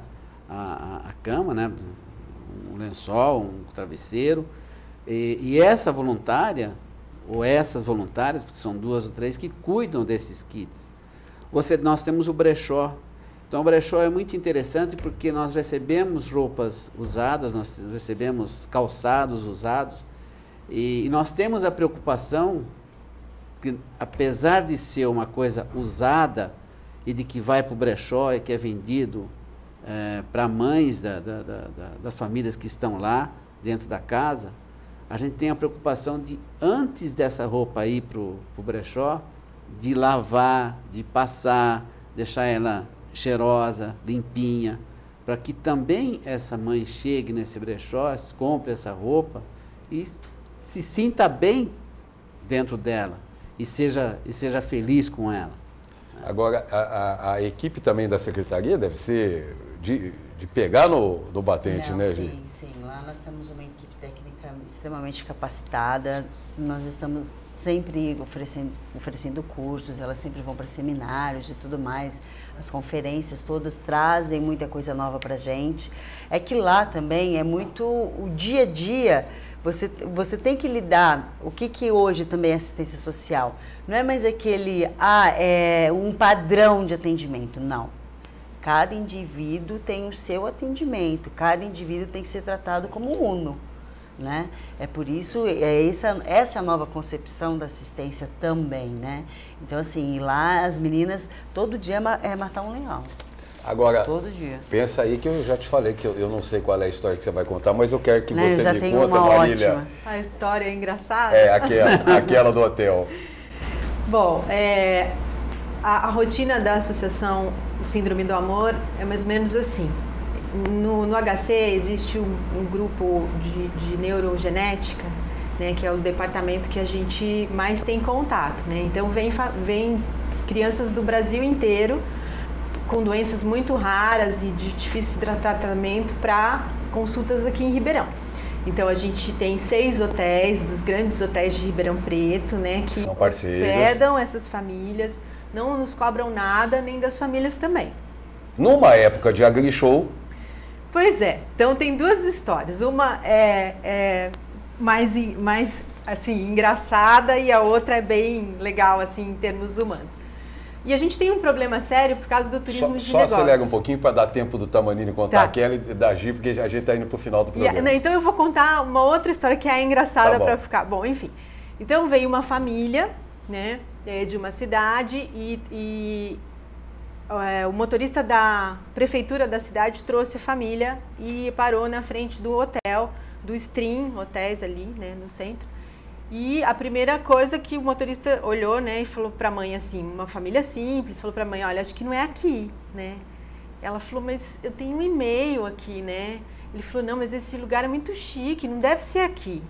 [SPEAKER 4] a cama, né? Um lençol, um travesseiro. E essa voluntária, ou essas voluntárias, porque são 2 ou 3, que cuidam desses kits. Nós temos o brechó. Então, o brechó é muito interessante porque nós recebemos roupas usadas, nós recebemos calçados usados, e nós temos a preocupação que, apesar de ser uma coisa usada e de que vai para o brechó e que é vendido para mães das famílias que estão lá dentro da casa, a gente tem a preocupação de, antes dessa roupa ir para o brechó, de lavar, de passar, deixar ela cheirosa, limpinha, para que também essa mãe chegue nesse brechó, compre essa roupa e se sinta bem dentro dela e seja feliz com ela.
[SPEAKER 2] Agora, a equipe também da secretaria deve ser de pegar no batente, né, Vi?
[SPEAKER 3] Sim. Lá nós temos uma equipe técnica extremamente capacitada. Nós estamos sempre oferecendo cursos, elas sempre vão para seminários e tudo mais. As conferências todas trazem muita coisa nova para a gente. É que lá também é muito o dia a dia. Você tem que lidar, o que hoje também é assistência social? Não é mais aquele, um padrão de atendimento, não. Cada indivíduo tem o seu atendimento, cada indivíduo tem que ser tratado como uno, né? É por isso, essa é a nova concepção da assistência também, né? Então, assim, lá as meninas, todo dia é matar um leão.
[SPEAKER 2] Agora,
[SPEAKER 3] todo dia.
[SPEAKER 2] Pensa aí que eu já te falei que eu não sei qual é a história que você vai contar, mas eu quero que você
[SPEAKER 3] já
[SPEAKER 2] me
[SPEAKER 3] tem
[SPEAKER 2] conta,
[SPEAKER 3] uma
[SPEAKER 2] Marília.
[SPEAKER 3] Ótima.
[SPEAKER 5] A história é engraçada?
[SPEAKER 2] É, aquela do hotel.
[SPEAKER 5] Bom, a rotina da Associação Síndrome do Amor é mais ou menos assim. No HC existe um grupo de neurogenética, né, que é o departamento que a gente mais tem contato, né? Então vem crianças do Brasil inteiro com doenças muito raras e de difícil tratamento para consultas aqui em Ribeirão. Então a gente tem 6 hotéis, dos grandes hotéis de Ribeirão Preto, né, que
[SPEAKER 2] são parceiros,
[SPEAKER 5] hospedam essas famílias, não nos cobram nada, nem das famílias também.
[SPEAKER 2] Numa época de AgriShow.
[SPEAKER 5] Pois é, então tem 2 histórias. Uma é mais assim, engraçada e a outra é bem legal assim, em termos humanos. E a gente tem um problema sério por causa do turismo de negócios.
[SPEAKER 2] Só acelera um pouquinho para dar tempo do Tamanini contar aquela e da Gi, porque a gente está indo para o final do programa.
[SPEAKER 5] Então eu vou contar uma outra história que é engraçada para ficar... Bom, enfim. Então veio uma família, né, de uma cidade e o motorista da prefeitura da cidade trouxe a família e parou na frente do hotel, do Stream Hotéis ali, né, no centro. E a primeira coisa que o motorista olhou, né, e falou para a mãe assim, uma família simples, falou para a mãe, olha, acho que não é aqui, né? Ela falou, mas eu tenho um e-mail aqui, né? Ele falou, não, mas esse lugar é muito chique, não deve ser aqui.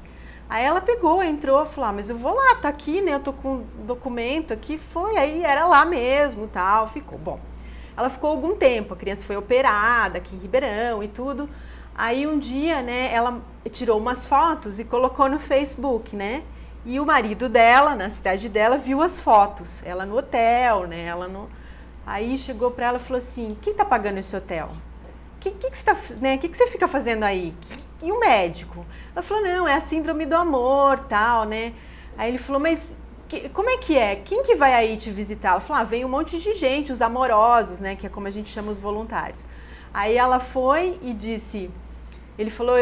[SPEAKER 5] Aí ela pegou, entrou, falou, mas eu vou lá, tá aqui, né? Eu tô com um documento aqui, foi, aí era lá mesmo, tal, ficou. Bom, ela ficou algum tempo, a criança foi operada aqui em Ribeirão e tudo. Aí um dia, né, ela tirou umas fotos e colocou no Facebook, né? E o marido dela, na cidade dela, viu as fotos. Ela no hotel, né? Ela no... Aí chegou para ela e falou assim, quem tá pagando esse hotel? Que você tá, né? Que você fica fazendo aí? E o médico? Ela falou, não, é a síndrome do amor, tal, né? Aí ele falou, mas como é que é? Quem que vai aí te visitar? Ela falou, vem um monte de gente, os amorosos, né? Que é como a gente chama os voluntários. Aí ela foi e disse... Ele falou,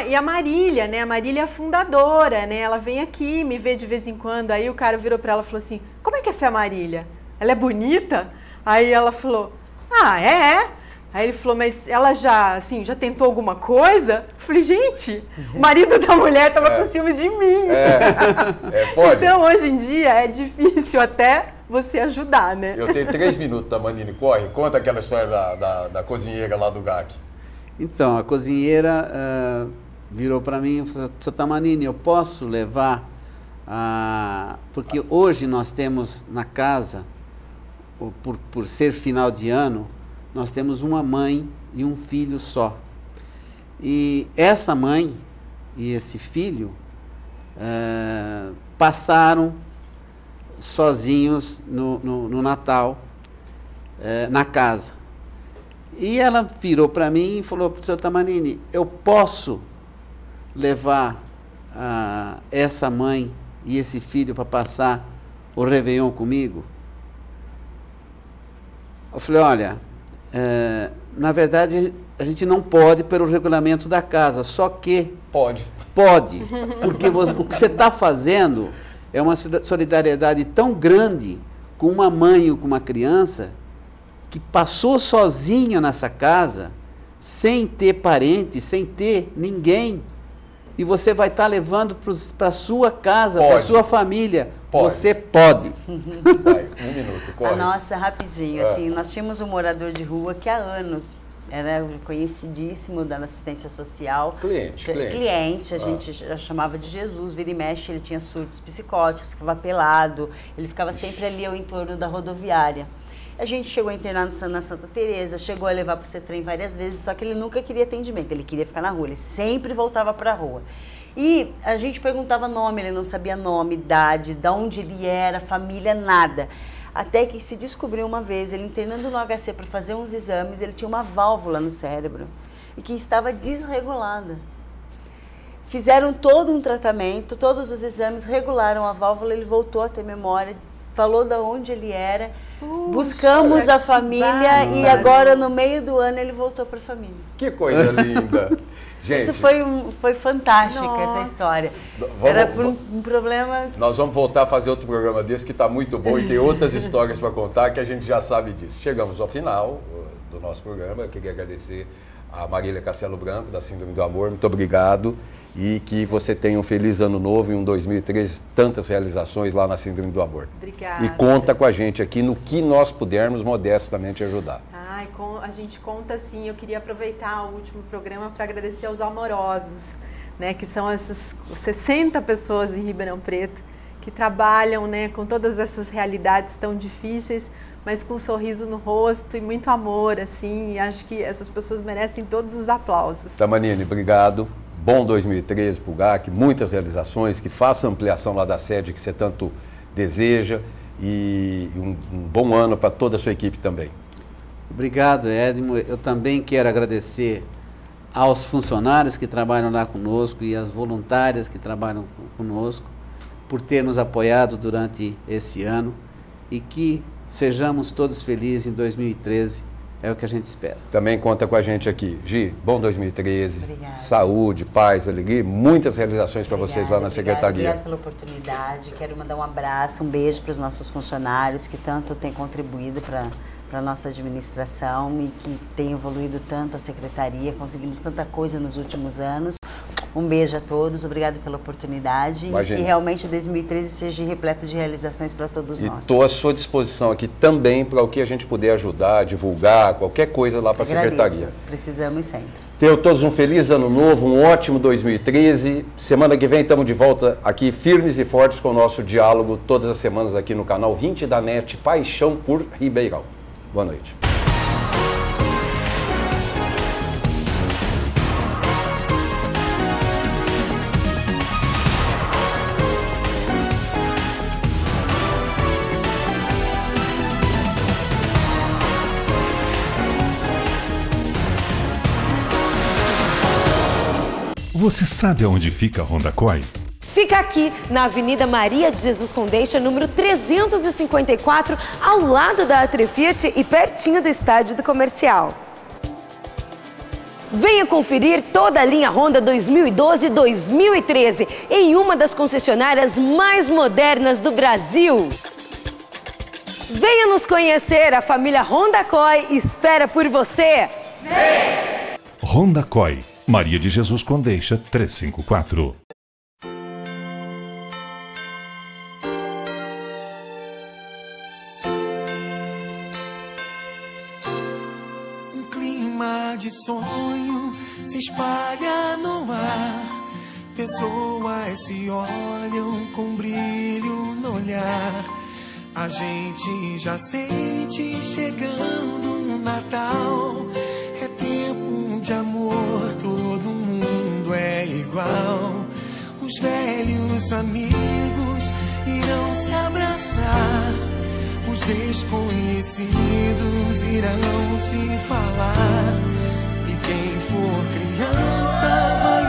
[SPEAKER 5] e a Marília, né? A Marília é a fundadora, né? Ela vem aqui, me vê de vez em quando. Aí o cara virou para ela e falou assim, como é que é essa Marília? Ela é bonita? Aí ela falou, é? Aí ele falou, mas ela já tentou alguma coisa? Eu falei, gente, o marido da mulher tava com ciúmes de mim.
[SPEAKER 2] Pode.
[SPEAKER 5] Então, hoje em dia, é difícil até você ajudar, né?
[SPEAKER 2] Eu tenho 3 minutos, Tamanini, corre. Conta aquela história da cozinheira lá do GAC.
[SPEAKER 4] Então, a cozinheira virou para mim e falou, seu Tamanini, eu posso levar porque hoje nós temos na casa, por ser final de ano, nós temos uma mãe e um filho só. E essa mãe e esse filho passaram sozinhos no Natal, na casa. E ela virou para mim e falou para o seu Tamanini, eu posso levar essa mãe e esse filho para passar o Réveillon comigo? Eu falei, olha, na verdade a gente não pode pelo regulamento da casa, só que... Pode, porque o que você está fazendo é uma solidariedade tão grande com uma mãe ou com uma criança que passou sozinha nessa casa, sem ter parente, sem ter ninguém, e você vai estar levando para a sua casa, para a sua família. Você pode.
[SPEAKER 2] Vai, 1 minuto, corre.
[SPEAKER 3] A nossa, rapidinho, assim, nós tínhamos um morador de rua que há anos era conhecidíssimo da assistência social. Cliente, a gente já chamava de Jesus, vira e mexe, ele tinha surtos psicóticos, ficava pelado, ele ficava sempre ali ao entorno da rodoviária. A gente chegou a internar na Santa Teresa, chegou a levar para o CETREM várias vezes, só que ele nunca queria atendimento, ele queria ficar na rua, ele sempre voltava para a rua. E a gente perguntava nome, ele não sabia nome, idade, de onde ele era, família, nada. Até que se descobriu uma vez, ele internando no HC para fazer uns exames, ele tinha uma válvula no cérebro e que estava desregulada. Fizeram todo um tratamento, todos os exames regularam a válvula, ele voltou a ter memória, falou de onde ele era. Buscamos a família e agora no meio do ano ele voltou para a família.
[SPEAKER 2] Que coisa linda! Gente,
[SPEAKER 3] isso foi fantástico, essa história. Era por um problema...
[SPEAKER 2] Nós vamos voltar a fazer outro programa desse que está muito bom e tem outras histórias para contar que a gente já sabe disso. Chegamos ao final do nosso programa. Eu queria agradecer a Marília Castelo Branco, da Síndrome do Amor. Muito obrigado e que você tenha um feliz ano novo e um 2013, tantas realizações lá na Síndrome do Amor.
[SPEAKER 5] Obrigada.
[SPEAKER 2] E conta com a gente aqui no que nós pudermos modestamente ajudar.
[SPEAKER 5] A gente conta sim, eu queria aproveitar o último programa para agradecer aos amorosos, né, que são essas 60 pessoas em Ribeirão Preto que trabalham, né, com todas essas realidades tão difíceis, mas com um sorriso no rosto e muito amor, assim, e acho que essas pessoas merecem todos os aplausos.
[SPEAKER 2] Tamanini, obrigado. Bom 2013 para o GAC, muitas realizações, que faça ampliação lá da sede que você tanto deseja e um bom ano para toda a sua equipe também.
[SPEAKER 4] Obrigado, Edmo. Eu também quero agradecer aos funcionários que trabalham lá conosco e às voluntárias que trabalham conosco por ter nos apoiado durante esse ano e que sejamos todos felizes em 2013, é o que a gente espera.
[SPEAKER 2] Também conta com a gente aqui. Gi, bom 2013.
[SPEAKER 3] Obrigada.
[SPEAKER 2] Saúde, paz, alegria, muitas realizações para vocês lá na Secretaria.
[SPEAKER 3] Obrigada pela oportunidade. Quero mandar um abraço, um beijo para os nossos funcionários que tanto têm contribuído para para a nossa administração e que tem evoluído tanto a secretaria, conseguimos tanta coisa nos últimos anos. Um beijo a todos, obrigado pela oportunidade.
[SPEAKER 2] Imagina.
[SPEAKER 3] E que realmente 2013 seja repleto de realizações para todos nós.
[SPEAKER 2] E estou à sua disposição aqui também para o que a gente puder ajudar, divulgar, qualquer coisa lá para a secretaria.
[SPEAKER 3] Precisamos sempre.
[SPEAKER 2] Tenham todos um feliz ano novo, um ótimo 2013. Semana que vem estamos de volta aqui firmes e fortes com o nosso diálogo todas as semanas aqui no canal 20 da NET, Paixão por Ribeirão. Boa noite.
[SPEAKER 13] Você sabe aonde fica a Honda Koi?
[SPEAKER 14] Fica aqui, na Avenida Maria de Jesus Condeixa, número 354, ao lado da Atri Fiat e pertinho do estádio do Comercial. Venha conferir toda a linha Honda 2012 e 2013 em uma das concessionárias mais modernas do Brasil. Venha nos conhecer, a família Honda Koi espera por você.
[SPEAKER 13] Vem! Honda Koi, Maria de Jesus Condeixa 354.
[SPEAKER 8] Um clima de sonho se espalha no ar. Pessoas se olham com brilho no olhar. A gente já sente chegando o Natal. É tempo de amor, todo mundo é igual. Os velhos amigos irão se abraçar. Os desconhecidos irão se falar. E quem for criança vai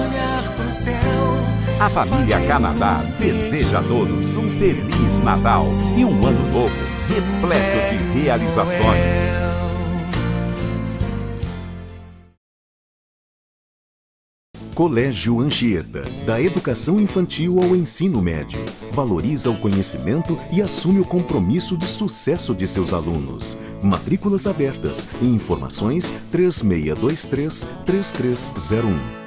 [SPEAKER 8] olhar pro céu.
[SPEAKER 15] A família Canadá deseja a todos um Feliz Natal e um ano novo repleto de realizações.
[SPEAKER 16] Colégio Anchieta, da educação infantil ao ensino médio, valoriza o conhecimento e assume o compromisso de sucesso de seus alunos. Matrículas abertas e informações 3623-3301.